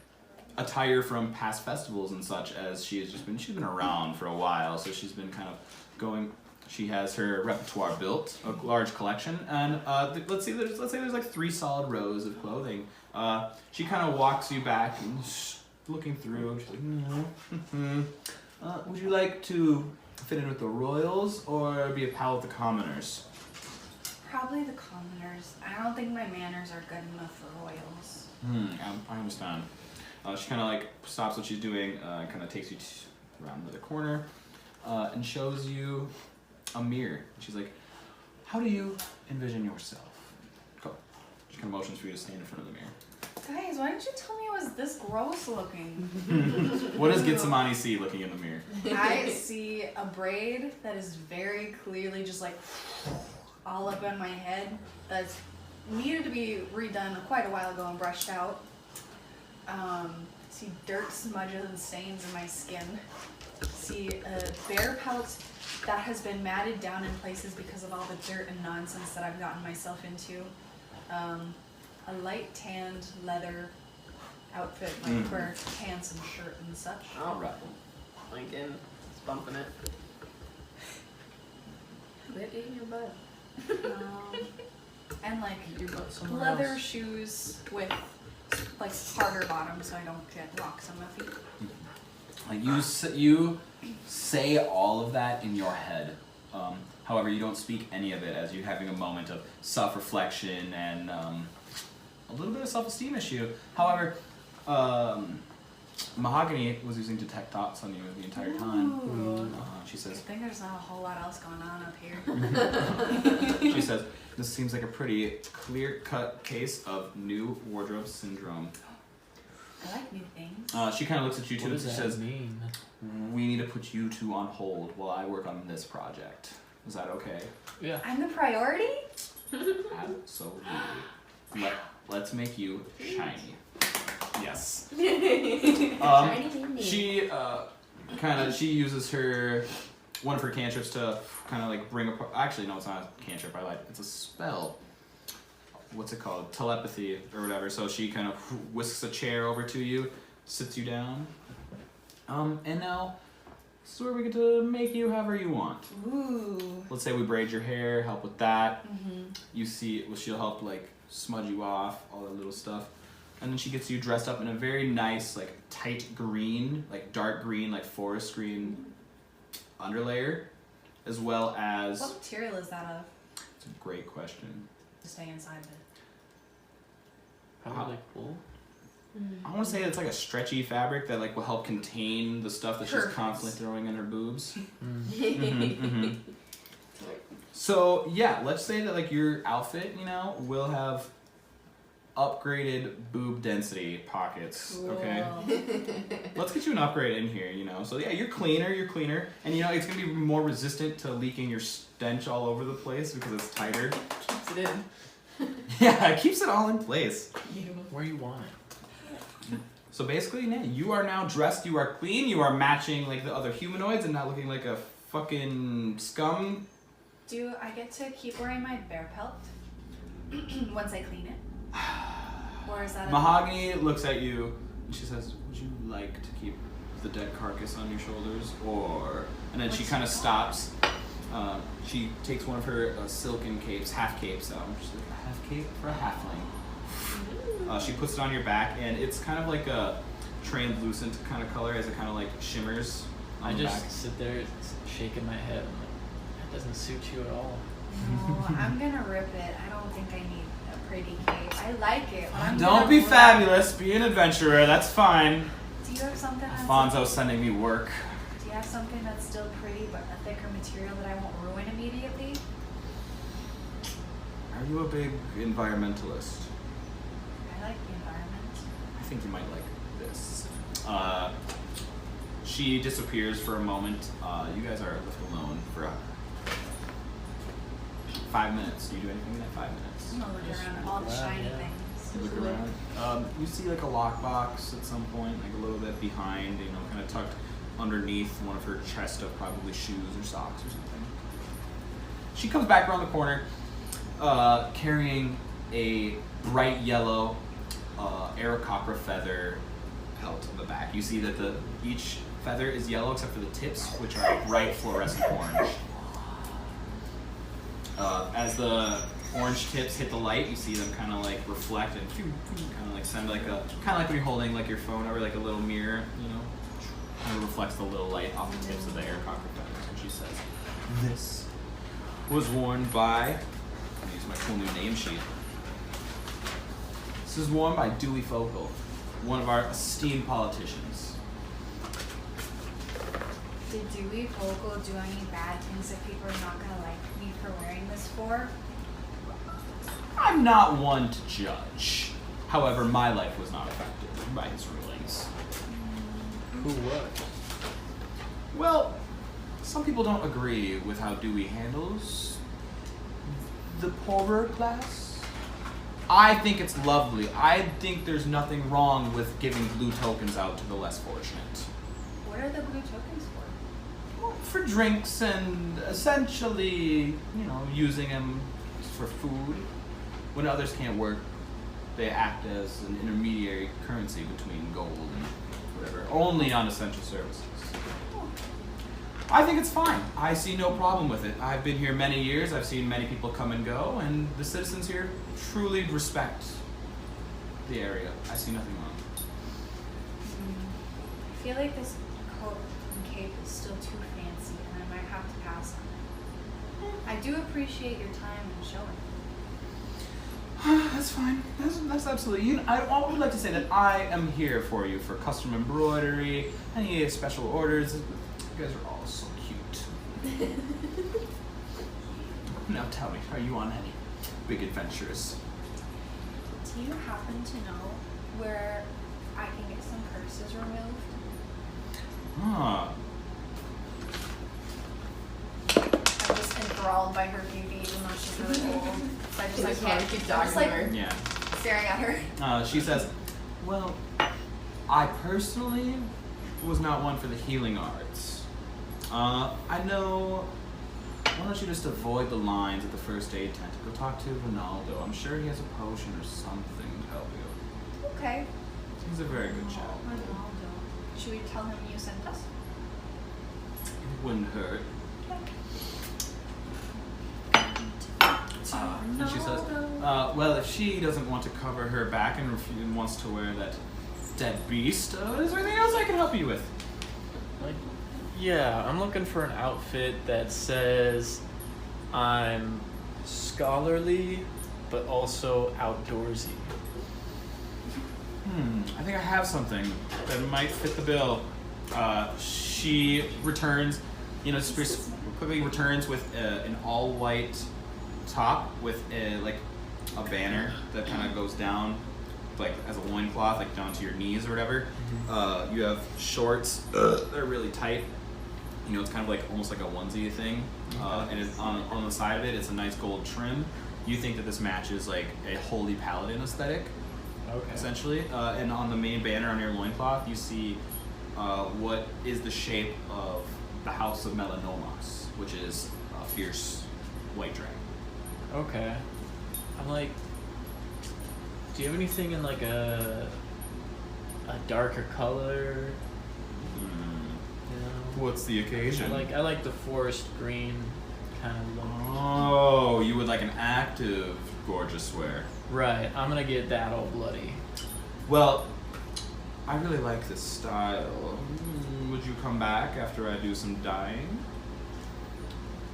attire from past festivals and such. As she's been around for a while, so she's been kind of going. She has her repertoire built, a large collection, and let's say there's like 3 solid rows of clothing. She kind of walks you back and looking through. She's like, would you like to fit in with the royals or be a pal with the commoners? Probably the commoners. I don't think my manners are good enough for royals. I understand. She kind of like stops what she's doing, kind of takes you around the corner, and shows you a mirror. She's like, how do you envision yourself? Go. She kind of motions for you to stand in front of the mirror. Guys, why didn't you tell me it was this gross looking? What does Gitsamani see looking in the mirror? I see a braid that is very clearly just like all up on my head. That's needed to be redone quite a while ago and brushed out. See dirt smudges and stains in my skin. See a bear pelt that has been matted down in places because of all the dirt and nonsense that I've gotten myself into. A light tanned leather outfit, like for pants and shirt and such. Oh, right. Lincoln, it's bumping it. Quit eating your butt. And like Your butt somewhere leather else. shoes with like harder bottoms so I don't get rocks on my feet. Like you say all of that in your head. However, you don't speak any of it as you're having a moment of self-reflection and a little bit of self-esteem issue. However, Mahogany was using detect thoughts on you the entire time. She I says, think there's not a whole lot else going on up here. she says, this seems like a pretty clear-cut case of new wardrobe syndrome. I like new things. She kind of looks at you What too and does she that says, mean? we need to put you two on hold while I work on this project. Is that okay? Yeah. I'm the priority? Absolutely. Let's make you shiny. Yes. Shiny. She uses one of her cantrips to kind of like bring apart. Actually, no, it's not a cantrip. It's a spell. What's it called? Telepathy or whatever. So she kind of whisks a chair over to you, sits you down. And now this is where we get to make you however you want. Ooh. Let's say we braid your hair, help with that. Mm-hmm. You see, she'll help like smudge you off, all that little stuff. And then she gets you dressed up in a very nice, like tight green, like dark green, like forest green underlayer, as well as. What material is that of? It's a great question. To stay inside of it. Probably cool. I want to say it's like a stretchy fabric that like will help contain the stuff that she's Perfect. constantly throwing in her boobs. Mm. So yeah, let's say that like your outfit, will have upgraded boob density pockets. Okay. Let's get you an upgrade in here, So yeah, you're cleaner, and it's gonna be more resistant to leaking your stench all over the place because it's tighter. Keeps it in. Yeah, it keeps it all in place. Where you want it. So basically, yeah, you are now dressed, you are clean, you are matching like the other humanoids and not looking like a fucking scum. Do I get to keep wearing my bear pelt once I clean it? Or is that Mahogany looks at you and she says, would you like to keep the dead carcass on your shoulders? And then she kind of stops. She takes one of her silken capes, half capes out. She's like, a half cape for a halfling. She puts it on your back, and it's kind of like a translucent kind of color as it kind of like shimmers on I the just back. sit there shaking my head. I'm like, that doesn't suit you at all. No, I'm gonna rip it. I don't think I need a pretty cape. I like it. But I'm Don't gonna be rip- fabulous, be an adventurer, that's fine. Do you have something that's Alfonso's sending me work. Do you have something that's still pretty but a thicker material that I won't ruin immediately? Are you a big environmentalist? I like the environment. I think you might like this. She disappears for a moment. You guys are left alone for 5 minutes. Do you do anything in that 5 minutes? I'm gonna look Just around at all the grab, shiny yeah. things. You look around. You see like a lockbox at some point, like a little bit behind, kind of tucked underneath one of her chest of probably shoes or socks or something. She comes back around the corner, carrying a bright yellow Aarakocra feather pelt on the back. You see that each feather is yellow except for the tips, which are bright fluorescent orange. As the orange tips hit the light, you see them kind of like reflect and kind of like send like when you're holding like your phone over like a little mirror, kind of reflects the little light off the tips of the Aarakocra feathers. And she says, "This was worn by," I'll use my cool new name sheet. This is worn by Dewey Fogle, one of our esteemed politicians. Did Dewey Vogel do any bad things that people are not gonna like me for wearing this for? I'm not one to judge. However, my life was not affected by his rulings. Who was? Well, some people don't agree with how Dewey handles the poorer class. I think it's lovely. I think there's nothing wrong with giving blue tokens out to the less fortunate. What are the blue tokens for? Well, for drinks and essentially, using them for food. When others can't work, they act as an intermediary currency between gold and whatever, only on essential services. I think it's fine. I see no problem with it. I've been here many years. I've seen many people come and go, and the citizens here truly respect the area. I see nothing wrong. I feel like this coat and cape is still too fancy, and I might have to pass on it. I do appreciate your time and showing. That's fine. That's absolutely. I would like to say that I am here for you for custom embroidery, any special orders. You guys are all so cute. Now tell me, are you on any big adventures? Do you happen to know where I can get some curses removed? Huh. I'm just enthralled by her beauty, even though she's really old. So I just can't keep I'm talking just to her. Yeah. staring at her. She says, "Well, I personally was not one for the healing arts. I know. Why don't you just avoid the lines at the first aid tent? Go talk to Ronaldo. I'm sure he has a potion or something to help you. Okay. He's a very good chap. Ronaldo. Should we tell him you sent us? It wouldn't hurt." And she says, "Well, if she doesn't want to cover her back and wants to wear that dead beast, is there anything else I can help you with?" Yeah, I'm looking for an outfit that says I'm scholarly, but also outdoorsy. I think I have something that might fit the bill. She returns, quickly returns with an all-white top with a banner that kind of goes down, like as a loincloth, like down to your knees or whatever. You have shorts. They're really tight. It's kind of like almost like a onesie thing. And it's on the side of it, it's a nice gold trim. You think that this matches like a holy paladin aesthetic, essentially. And on the main banner on your loincloth, you see what is the shape of the House of Melanomos, which is a fierce white dragon. Okay. I'm like, do you have anything in like a darker color? What's the occasion? I like the forest green kind of look. Oh, you would like an active gorgeous wear. Right, I'm gonna get that all bloody. Well, I really like this style. Would you come back after I do some dyeing?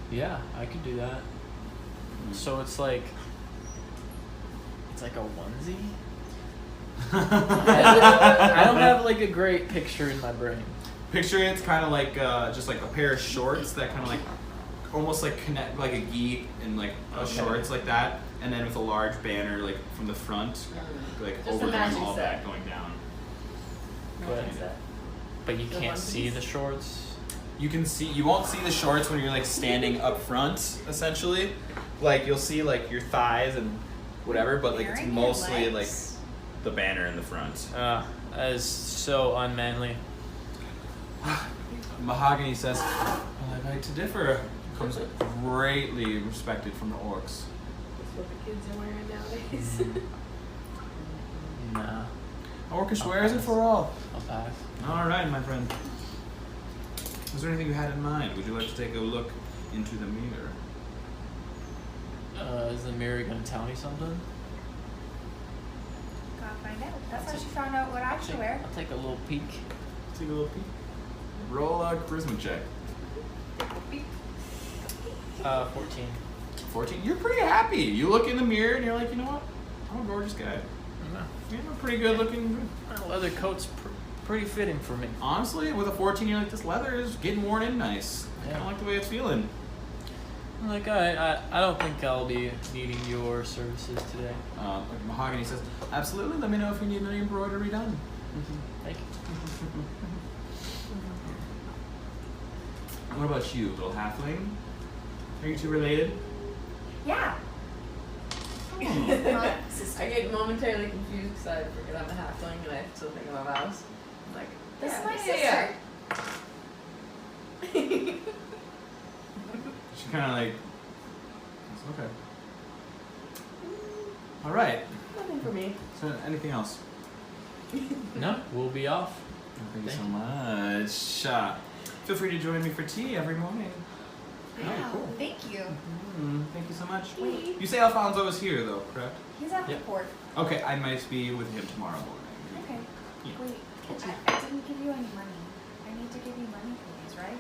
Yeah, I could do that. So it's like a onesie? I don't have like a great picture in my brain. Picture it's kind of like just like a pair of shorts that kind of like almost like connect like a gi and like shorts like that, and then with a large banner like from the front, like Just a overlaying matching all set. that going down. But you The can't see onesies? the shorts. You won't see the shorts when you're like standing up front, essentially. Like you'll see like your thighs and whatever, but like it's Wearing your mostly like legs? the banner in the front. That is so unmanly. Mahogany says, "Well, I beg to differ." Comes greatly respected from the orcs. That's what the kids are wearing nowadays. Nah, Orcish wears it for all. I'll pass. All right, my friend. Was there anything you had in mind? Would you like to take a look into the mirror? Is the mirror gonna tell me something? Gotta find out. That's how she found out what I should wear. I'll take a little peek. Take a little peek. Roll a charisma check. 14. 14. You're pretty happy. You look in the mirror and you're like, you know what? I'm a gorgeous guy. No. I'm a pretty good looking. That leather coat's pretty fitting for me. Honestly, with a 14, you're like, this leather is getting worn in nice. I Yeah. kind of like the way it's feeling. I'm like, I don't think I'll be needing your services today. Like Mahogany says, absolutely. Let me know if you need any embroidery done. Thank you. What about you, little halfling? Are you two related? Yeah. I get momentarily confused because I forget I'm a halfling and I still think I'm a mouse. I'm like, This is my yeah. sister. She kind of like, okay. All right. Nothing for me. So, anything else? No, we'll be off. Thank you so Thank much. Feel free to join me for tea every morning. Yeah, cool. thank you. Thank you so much. Wait. You say Alfonso is here, though, correct? He's at the Yep. port. Okay, I might be with him tomorrow morning. Okay. Yeah. Wait, I didn't give you any money. I need to give you money for these, right?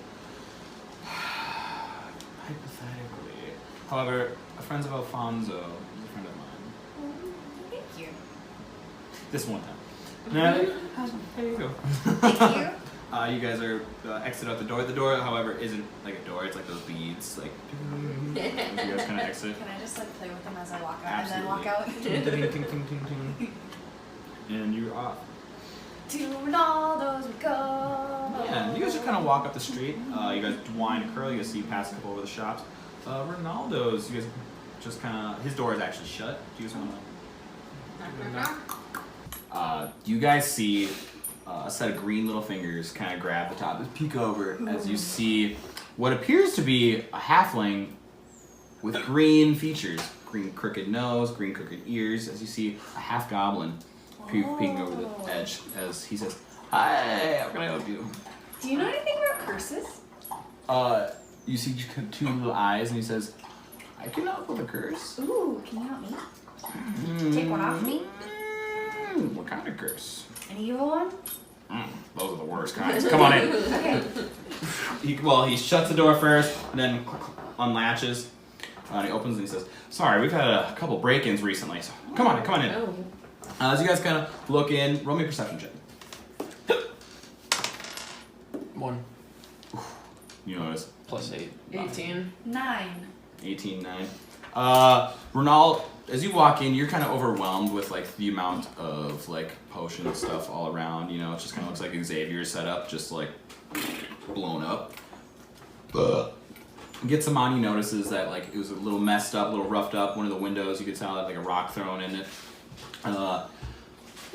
Hypothetically. However, a friend of Alfonso is a friend of mine. Thank you. This one time. Now, there you go. Thank you. You guys are exit out the door. The door, however, isn't like a door. It's like those beads, like. As you guys kind of exit. Can I just like play with them as I walk out and then walk out? Ting, ting, ting, ting, ting, ting. And you're off. To Ronaldo's we go. Yeah, you guys just kind of walk up the street. You guys wind a curl. You guys see pass a couple over the shops. Ronaldo's. You guys just kind of. His door is actually shut. Do you guys want to? You guys see a set of green little fingers kind of grab the top. Just peek over as you see what appears to be a halfling with green features, green crooked nose, green crooked ears. As you see a half goblin peeking over the edge as he says, "Hi, how can I help you?" Do you know anything about curses? You see two little eyes, and he says, "I can help with a curse." Ooh, can you help me? Take one off me? What kind of curse? An evil one? Those are the worst kinds. Come on in. Okay. He shuts the door first, and then unlatches. And he opens and he says, "Sorry, we've had a couple break-ins recently, so come on in. Oh. As you guys kind of look in, roll me a perception check. 1 You notice. plus 8. 18. 9. 18, 9. Ronald, as you walk in, you're kind of overwhelmed with like the amount of like potion stuff all around. You know, it just kind of looks like Xavier's setup, just like blown up. Gitsamani notices that like it was a little messed up, a little roughed up. One of the windows, you could tell had like a rock thrown in it.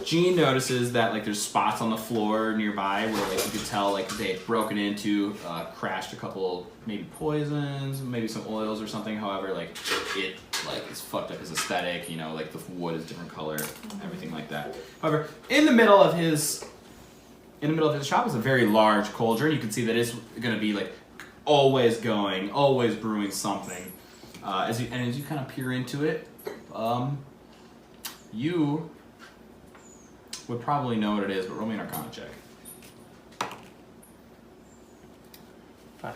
Jean notices that like there's spots on the floor nearby where like you could tell like they had broken into, crashed a couple maybe poisons, maybe some oils or something. However, like it like is fucked up his aesthetic. You know, like the wood is different color, everything like that. However, in the middle of his shop is a very large cauldron. You can see that it's gonna be like always going, always brewing something. As you kind of peer into it, you would probably know what it is, but roll me an Arcana check. 5.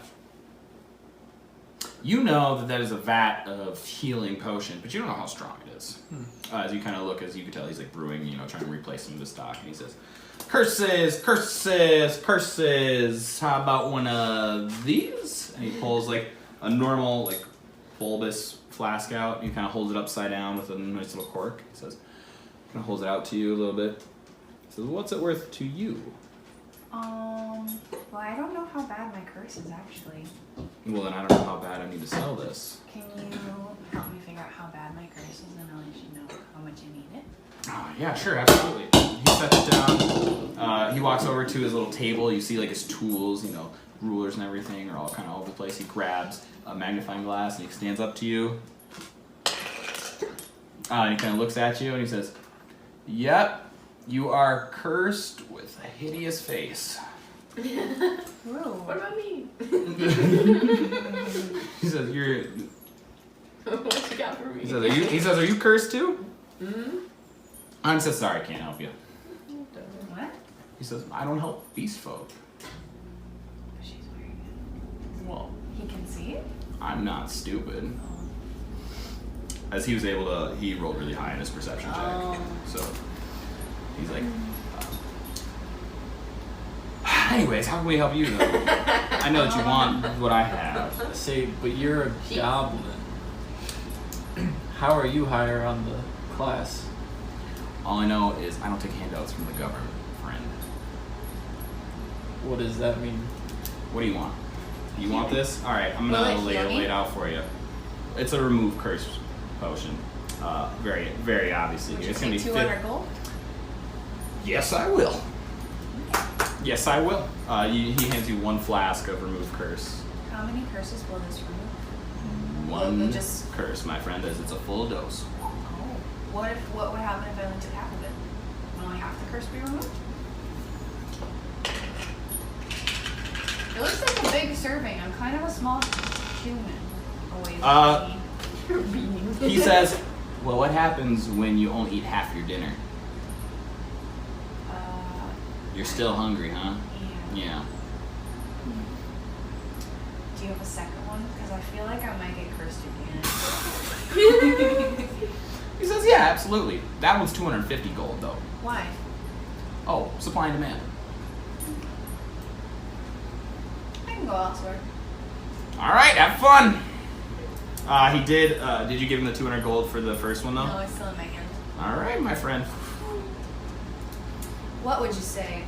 You know that is a vat of healing potion, but you don't know how strong it is. As you kind of look, as you can tell, he's like brewing, you know, trying to replace some of the stock, and he says, "Curses, curses, curses. How about one of these?" And he pulls like a normal, like bulbous flask out, and he kind of holds it upside down with a nice little cork. He says, kind of holds it out to you a little bit. He says, "What's it worth to you?" Well, I don't know how bad my curse is actually. Well, then I don't know how bad I need to sell this. Can you help me figure out how bad my curse is, and I'll let you know how much you need it? Yeah, sure, absolutely. He sets it down. He walks over to his little table. You see like his tools, you know, rulers and everything are all kind of all over the place. He grabs a magnifying glass and he stands up to you. And he kind of looks at you and he says, "Yep, you are cursed with a hideous face." What about me? He says, "You're." What you got for me? He says, He says, "Are you cursed too?" Mm-hmm. I'm so sorry, I can't help you. What? He says, "I don't help beast folk." She's wearing Well, it. He can see it? I'm not stupid. As he was able to, he rolled really high in his perception check. Oh. So he's like, anyways, how can we help you though? I know that you want what I have. I say, but you're a goblin. How are you higher on the class? All I know is I don't take handouts from the government, friend. What does that mean? What do you want? Do you want this? All right, I'm Will gonna it heal me? lay it out for you. It's a remove curse potion. Very, very obviously. Would you It's gonna take be 200 gold? Yes, I will. Yes, I will. He hands you one flask of remove curse. How many curses will this remove? One Will it just- curse, my friend, as it's a full dose. Oh. What would happen if I only took half of it? Would only half the curse be removed? It looks like a big serving. I'm kind of a small human. Always. He says, "Well, what happens when you only eat half your dinner? You're still hungry, huh?" Yeah. Yeah. Do you have a second one? Because I feel like I might get cursed again. He says, "Yeah, absolutely. That one's 250 gold, though." Why? Oh, supply and demand. I can go elsewhere. All right, have fun. He did. Did you give him the 200 gold for the first one, though? No, it's still in my hand. All right, my friend. What would you say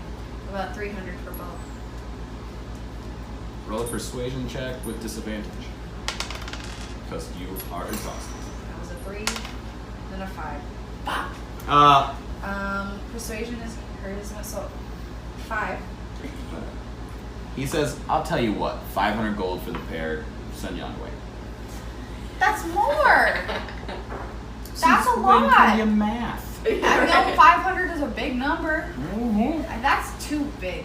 about 300 for both? Roll a persuasion check with disadvantage. Because you are exhausted. That was a 3, then a 5. Persuasion is charisma, so 5. He says, "I'll tell you what, 500 gold for the pair, send you on your way." That's more! That's a When lot! you math. I know 500 is a big number. Mm-hmm. And that's too big.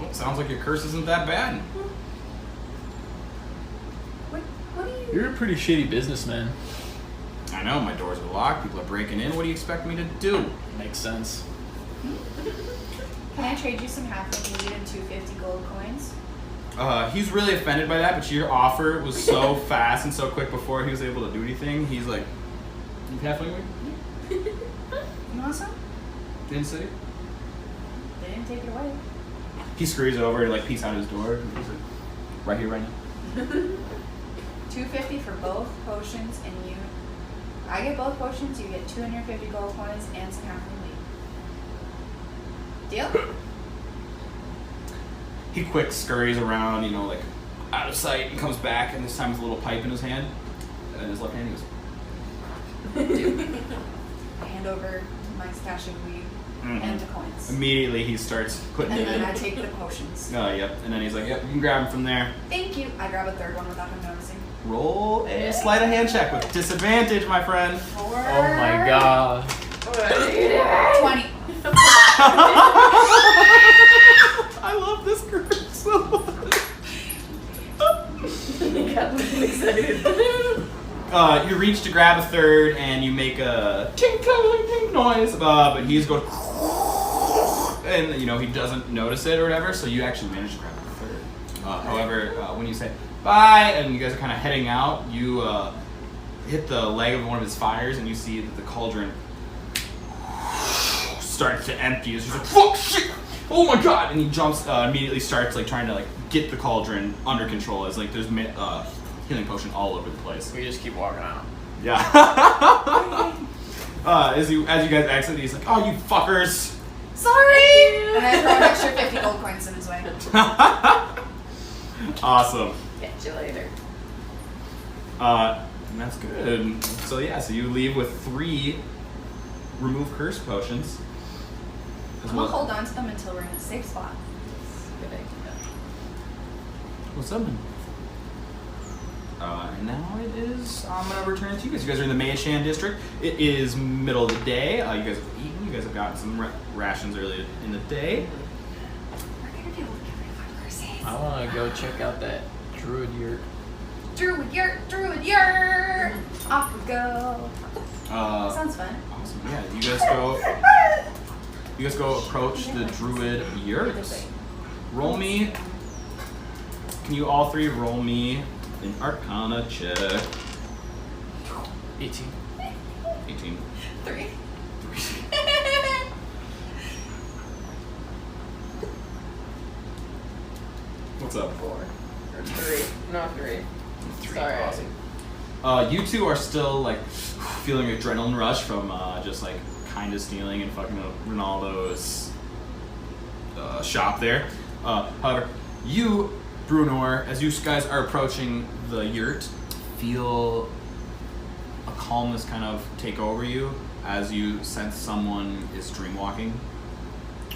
Well, sounds like your curse isn't that bad. What do you... You're a pretty shitty businessman. I know, my doors are locked, people are breaking in. What do you expect me to do? Makes sense. Can I trade you some halfling weed and 250 gold coins? He's really offended by that, but your offer was so fast and so quick before he was able to do anything. He's like, "You halfling weed?" You want some? Didn't say. They didn't take it away. He screws over and like peeks out his door. He's like, "Right here, right now." 250 for both potions, and I get both potions, you get 250 gold coins and some halfling weed. Deal? He quick scurries around, you know, like out of sight, and comes back, and this time with a little pipe in his hand, and in his left hand he goes, I hand over my stash of weed Mhm. and the coins. Immediately he starts putting And it then in. I take the potions. Oh, yep. And then he's like, "Yep, you can grab him from there." Thank you. I grab a third one without him noticing. Roll a sleight of hand check with disadvantage, my friend. 4. Oh my god. 20. I love this group so much. You reach to grab a third, and you make a tink tink tink noise, but he's going, and you know he doesn't notice it or whatever. So you actually manage to grab a third. However, when you say bye, and you guys are kind of heading out, you hit the leg of one of his fires, and you see that the cauldron starts to empty. He's just like, "Fuck, shit, oh my god!" And he jumps, immediately starts like trying to like get the cauldron under control. As like there's healing potion all over the place. We just keep walking out. Yeah. As you guys exit, he's like, "Oh, you fuckers! Sorry! And I throw an extra 50 gold coins in his way. Awesome. Catch you later. And that's good. So yeah, so you leave with 3 remove curse potions. As I'm gonna well. hold on to them until we're in a safe spot. Good idea. What's up, man? And now it is. I'm gonna return to you guys. You guys are in the Meishan district. It is middle of the day. You guys have eaten. You guys have gotten some rations earlier in the day. We're gonna be able to get rid of our curses. I want to go check out that druid yurt. Druid yurt! Off we go. Sounds fun. Awesome. Yeah, you guys go. You guys go approach the druid yurt. Roll me. Can you all 3 roll me an Arcana check? 18. 18. 3. 3. What's up? 4 or 3. No, 3. 3. Sorry. Awesome. You 2 are still like feeling adrenaline rush from just like kind of stealing and fucking up Ronaldo's shop there. However, you, Brunor, as you guys are approaching the yurt, feel a calmness kind of take over you as you sense someone is dreamwalking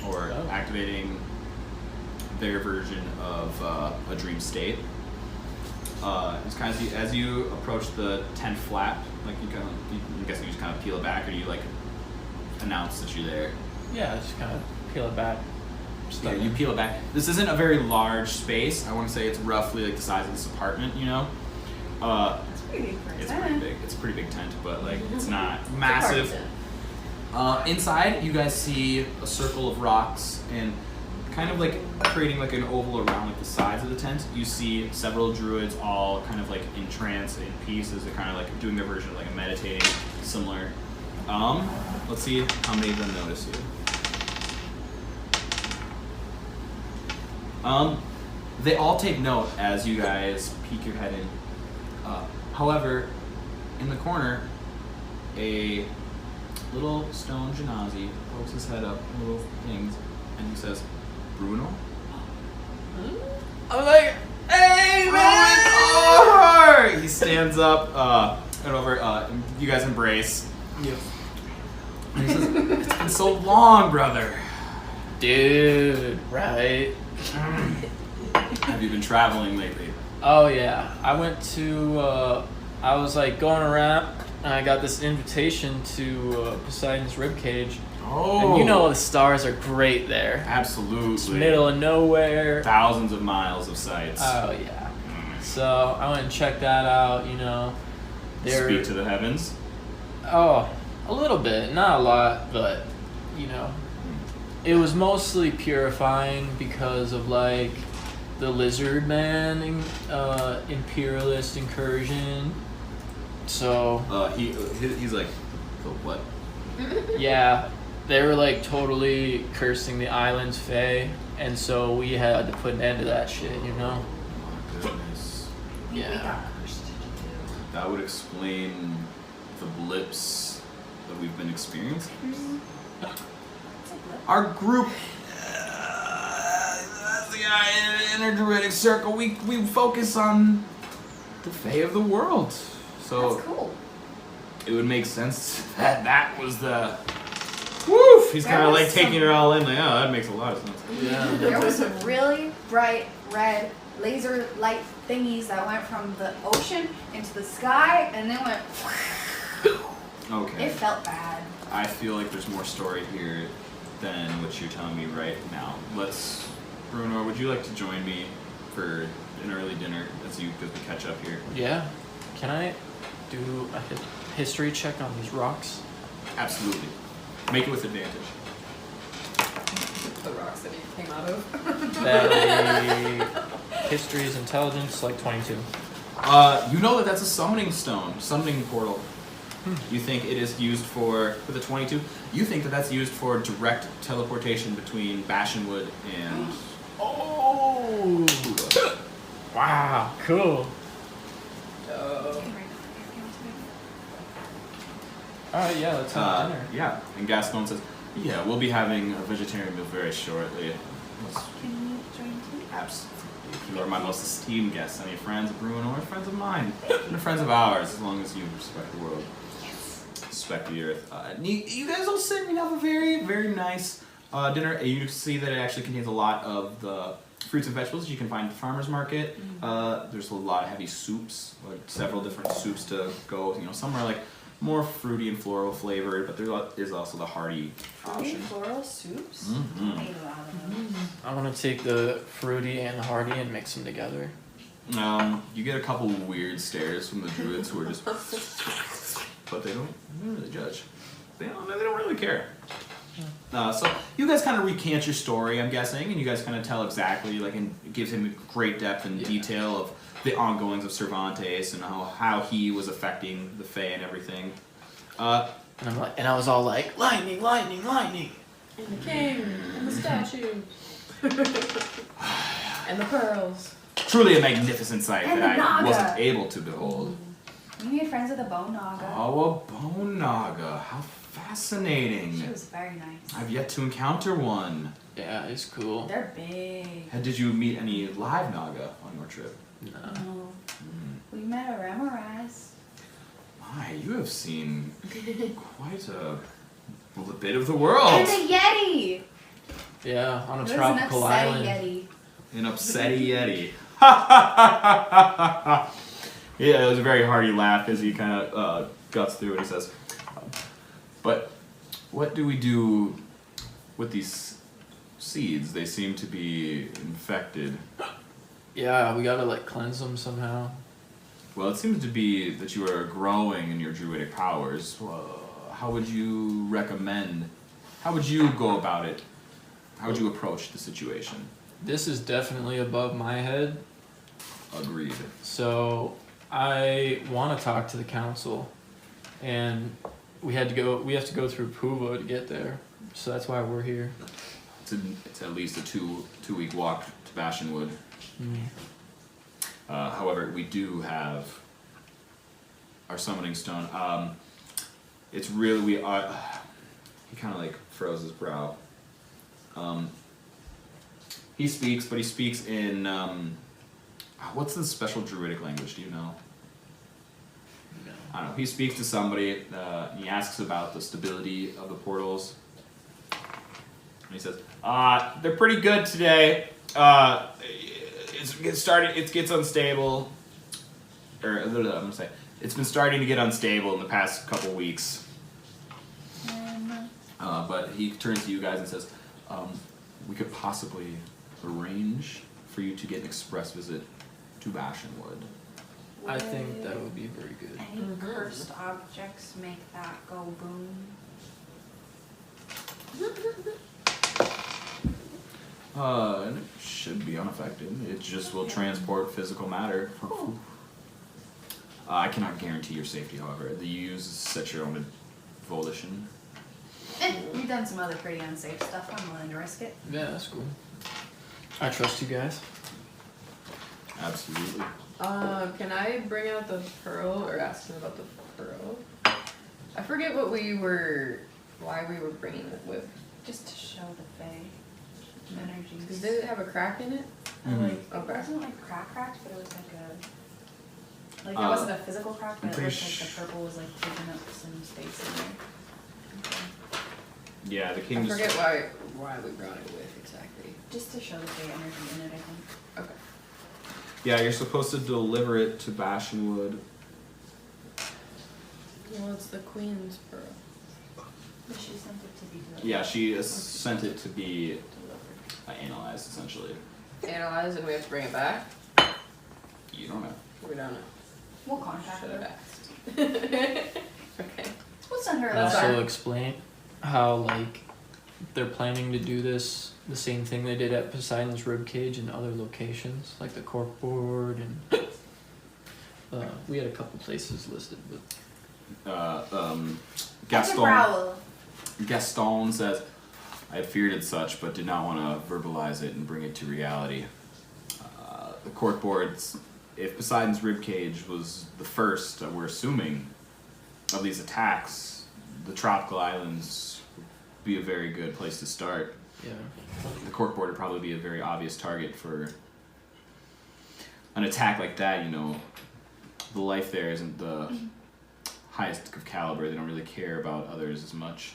or activating their version of a dream state. It's kind of as you approach the tent flap, like I'm guessing you just kind of peel it back, or you like announce that you're there. Yeah, just kind of peel it back. Yeah, you peel it back. This isn't a very large space. I want to say it's roughly like the size of this apartment, you know? That's pretty big for a It's tent. pretty big. It's a pretty big tent, but like it's not massive. Inside, you guys see a circle of rocks and kind of like creating like an oval around like the sides of the tent. You see several druids all kind of like in trance, in peace, as they're kind of like doing their version of like a meditating, similar. Let's see how many of them notice you. They all take note as you guys peek your head in. However, in the corner, a little stone Janazi pokes his head up, little things, and he says, "Bruno?" I'm like, hey man! He stands up and over. You guys embrace. Yep. And he says, "It's been so long, brother. Dude, right? Have you been traveling lately?" Oh yeah, I went to. I was like going around, and I got this invitation to Poseidon's ribcage. Oh, And you know the stars are great there. absolutely. It's middle of nowhere. Thousands of miles of sights. Oh yeah. So I went and checked that out. You know, Speak to the heavens. Oh, a little bit, not a lot, but you know, it was mostly purifying because of like the lizard man imperialist incursion. So He's like, "The what?" yeah, they were like totally cursing the island's fae, and so we had to put an end to that shit, you know? Oh my goodness. We Yeah. got cursed to do. That would explain the blips that we've been experiencing. Our group, that's the guy in a druidic circle, we focus on the fae of the world. So That's cool. it would make sense that was the... Woof! He's There kind of was like taking some- it all in, like, oh, that makes a lot of sense. Yeah. There was some really bright red laser light thingies that went from the ocean into the sky and then went. Okay. It felt bad. I feel like there's more story here than what you're telling me right now. Bruno, would you like to join me for an early dinner as we catch up here? Yeah. Can I do a history check on these rocks? Absolutely. Make it with advantage. The rocks that he came out of. That'll be history is intelligence, like 22. You know that's a summoning stone, summoning portal. You think it is used for, with a 22, you think that's used for direct teleportation between Bashenwood and Oh! Puva. Wow, cool. Alright, yeah, let's have dinner. Yeah, and Gaston says, Yeah, we'll be having a vegetarian meal very shortly. Can you join too? Absolutely. You are my most esteemed guests. Any friends of Bruin or friends of mine. And friends of ours, as long as you respect the world. Yes. Respect the earth. You guys all sit and have a very, very nice dinner. You see that it actually contains a lot of the fruits and vegetables you can find at the farmer's market. There's a lot of heavy soups, like several different soups to go. You know, some are like more fruity and floral flavored, but there is also the hearty Fruity option. floral soups? Mhm. I ate a lot of them. I want to take the fruity and the hearty and mix them together. You get a couple weird stares from the druids who are just, but they don't really judge. They don't really care. So you guys kind of recant your story, I'm guessing, and you guys kind of tell exactly, like, and it gives him great depth and detail of the ongoings of Cervantes and how he was affecting the Fae and everything. And I was all like, lightning, lightning, lightning. And the king, and the statue. And the pearls. Truly a magnificent sight And that the I Naga. wasn't able to behold. We made friends with a bone naga. Oh, a bone naga. How fascinating. She was very nice. I've yet to encounter one. Yeah, it's cool. They're big. Did you meet any live naga on your trip? No. No. We met a Ramarise. My, you have seen quite a bit of the world. And a Yeti! Yeah, on a It was tropical an island. Yeti. An upsetty Yeti. Yeah, it was a very hearty laugh as he kind of guts through it. He says, but what do we do with these seeds? They seem to be infected. Yeah, we gotta like cleanse them somehow. Well, it seems to be that you are growing in your druidic powers. How would you recommend? How would you go about it? How would you approach the situation? This is definitely above my head, Agreed. so I want to talk to the council, and we have to go through Puva to get there, so that's why we're here. It's at least a two-week walk to Bastionwood. Mm. However, we do have our summoning stone. It's really he kind of like froze his brow. He speaks, but he speaks in what's the special druidic language? Do you know? I don't know. He speaks to somebody. And he asks about the stability of the portals. And he says, "They're pretty good today. It gets unstable. Or I'm gonna say, it's been starting to get unstable in the past couple weeks." But he turns to you guys and says, "We could possibly arrange for you to get an express visit to Bastionwood." I think that would be very good. Any cursed objects make that go boom? And it should be unaffected. It just will transport physical matter. Cool. I cannot guarantee your safety, however. The use is set your own volition. We've done some other pretty unsafe stuff. I'm willing to risk it. Yeah, that's cool. I trust you guys. Absolutely. Can I bring out the pearl or ask him about the pearl? I forget why we were bringing it with. Just to show the Fae energies. Because did it have a crack in it? Mhm. Like, it Okay. wasn't like cracked, but it was like it wasn't a physical crack, but it pretty looked like the purple was like taking up some space in there. Yeah, the I king forget why we brought it with exactly. Just to show the Fae energy in it, I think. Okay. Yeah, you're supposed to deliver it to Bastionwood. Well, it's the queen's pearl. But she sent it to be delivered. Yeah, she sent it to be analyzed, essentially. Analyze and we have to bring it back? You don't know. We don't know. We'll contact Should have her. asked. Okay. We'll send her a And letter. also explain how like they're planning to do this the same thing they did at Poseidon's ribcage in other locations, like the corkboard and we had a couple places listed, but Gaston says, "I had feared it such, but did not want to verbalize it and bring it to reality. The corkboards, if Poseidon's ribcage was the first, we're assuming, of these attacks, the tropical islands would be a very good place to start. Yeah. The corkboard would probably be a very obvious target for an attack like that. You know, the life there isn't the highest of caliber. They don't really care about others as much.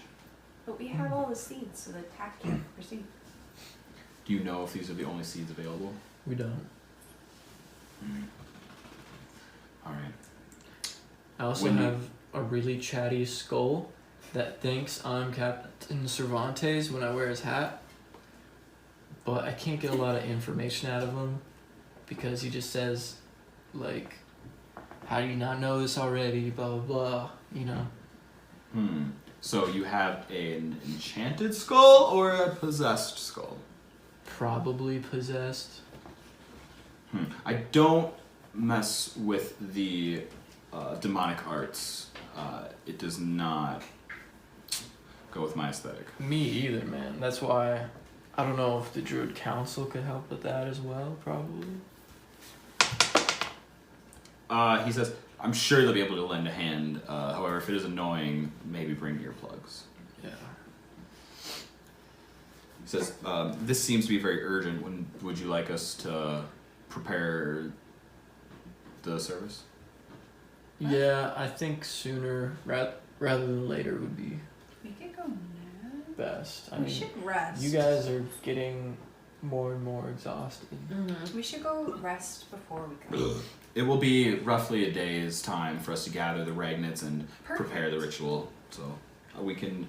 But we have all the seeds, so the attack can't proceed. Do you know if these are the only seeds available? We don't. All right. I also When you- have a really chatty skull that thinks I'm Captain Cervantes when I wear his hat. But I can't get a lot of information out of him because he just says, like, how do you not know this already? Blah, blah, blah, you know. So you have an enchanted skull or a possessed skull? Probably possessed. I don't mess with the demonic arts. It does not go with my aesthetic. Me either, man. That's why I don't know if the Druid Council could help with that as well, probably. He says, I'm sure they'll be able to lend a hand. However, if it is annoying, maybe bring earplugs. Yeah. He says, this seems to be very urgent. When would you like us to prepare the service? Yeah, I think sooner rather than later would be We could go now. best. I We mean, should rest. you guys are getting more and more exhausted. We should go rest before we go. It will be roughly a day's time for us to gather the Ragnits and prepare the ritual. So we can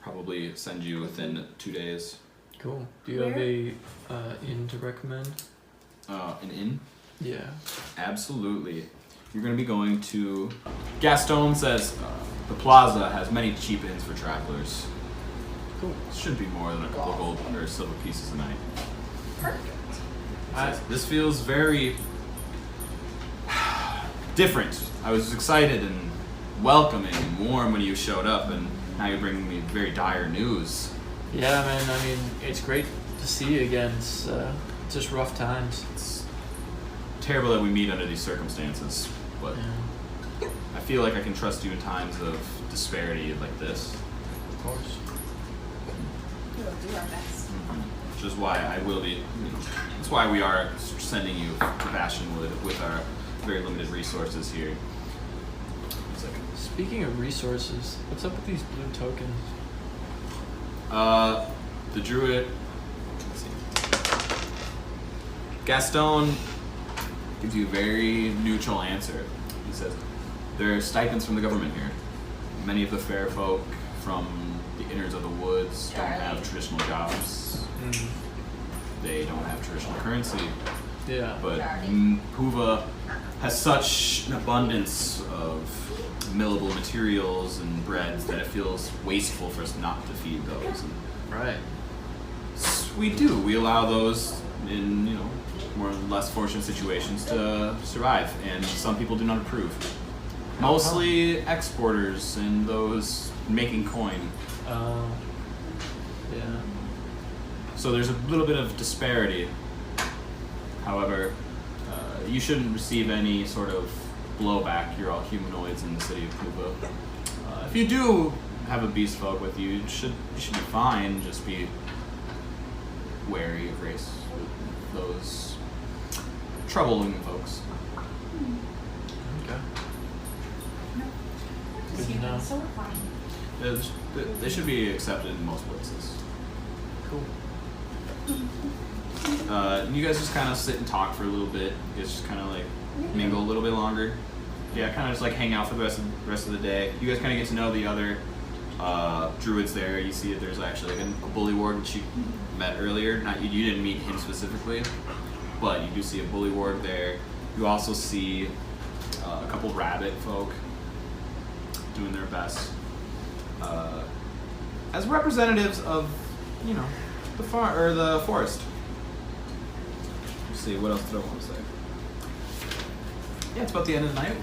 probably send you within 2 days. Cool. Do you have a inn to recommend? An inn? Yeah. Absolutely. You're going to be going to... Gaston says the plaza has many cheap inns for travelers. Cool. It shouldn't be more than a couple of gold or silver pieces a night. Perfect. This feels very different. I was excited and welcoming and warm when you showed up, and now you're bringing me very dire news. Yeah, man. I mean, it's great to see you again. It's just rough times. It's terrible that we meet under these circumstances, but Yeah. I feel like I can trust you in times of disparity like this. Of course. We'll do our best. Which is why I will be, that's why we are sending you to Bastionwood with our very limited resources here. It's like, Speaking of resources, what's up with these blue tokens? the druid, let's see. Gaston gives you a very neutral answer. He says, there are stipends from the government here. Many of the fair folk from the innards of the woods don't have traditional jobs. They don't have traditional currency. Yeah. But Puva has such an abundance of millable materials and breads that it feels wasteful for us not to feed those. And Right. we do. We allow those in, more or less fortunate situations to survive, and some people do not approve. Mostly exporters and those making coin. Yeah. So there's a little bit of disparity. However, you shouldn't receive any sort of blowback. You're all humanoids in the city of Puva. If you do have a beast folk with you, you should be fine. Just be wary of race with those troubling folks. Okay. Just Good to know. so we're fine. They should be accepted in most places. Cool. You guys just kind of sit and talk for a little bit. You guys just kind of like mingle a little bit longer. Yeah, kind of just like hang out for the rest of the day. You guys kind of get to know the other druids there. You see that there's actually like a bully ward which you met earlier. Not you didn't meet him specifically, but you do see a bully ward there. You also see a couple rabbit folk doing their best as representatives of the forest. Let's see, what else did I want to say? Yeah, it's about the end of the night.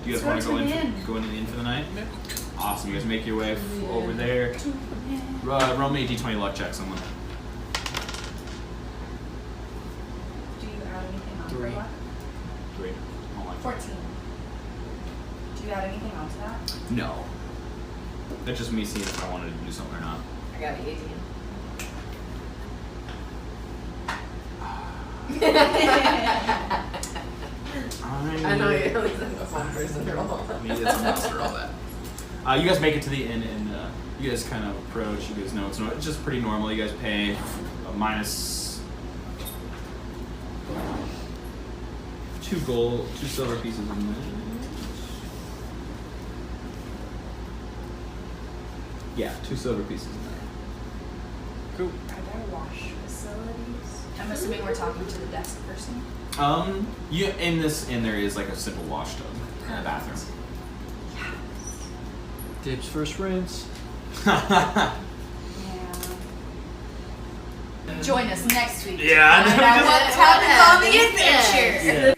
Do you guys want to go into the inn for the night? Awesome. You guys make your way over there. Roll me a d20 luck check, someone. Do you add anything on 3. for luck? 3. Oh my. 14. Do you add anything on to that? No. That's just me seeing if I wanted to do something or not. I got 18. I know you at least have a one person roll. I needed someone else for all that. You guys make it to the inn, and you guys kind of approach. You guys know it's just pretty normal. You guys pay a minus 2 silver pieces in there. Yeah, 2 silver pieces in there. Cool. Are there wash facilities? I'm assuming we're talking to the desk person. In this inn there is like a simple wash tub and a bathroom. Dibs first rinse. Yeah. Join us next week. Yeah, I know. Find out what happens on the adventure. Yeah.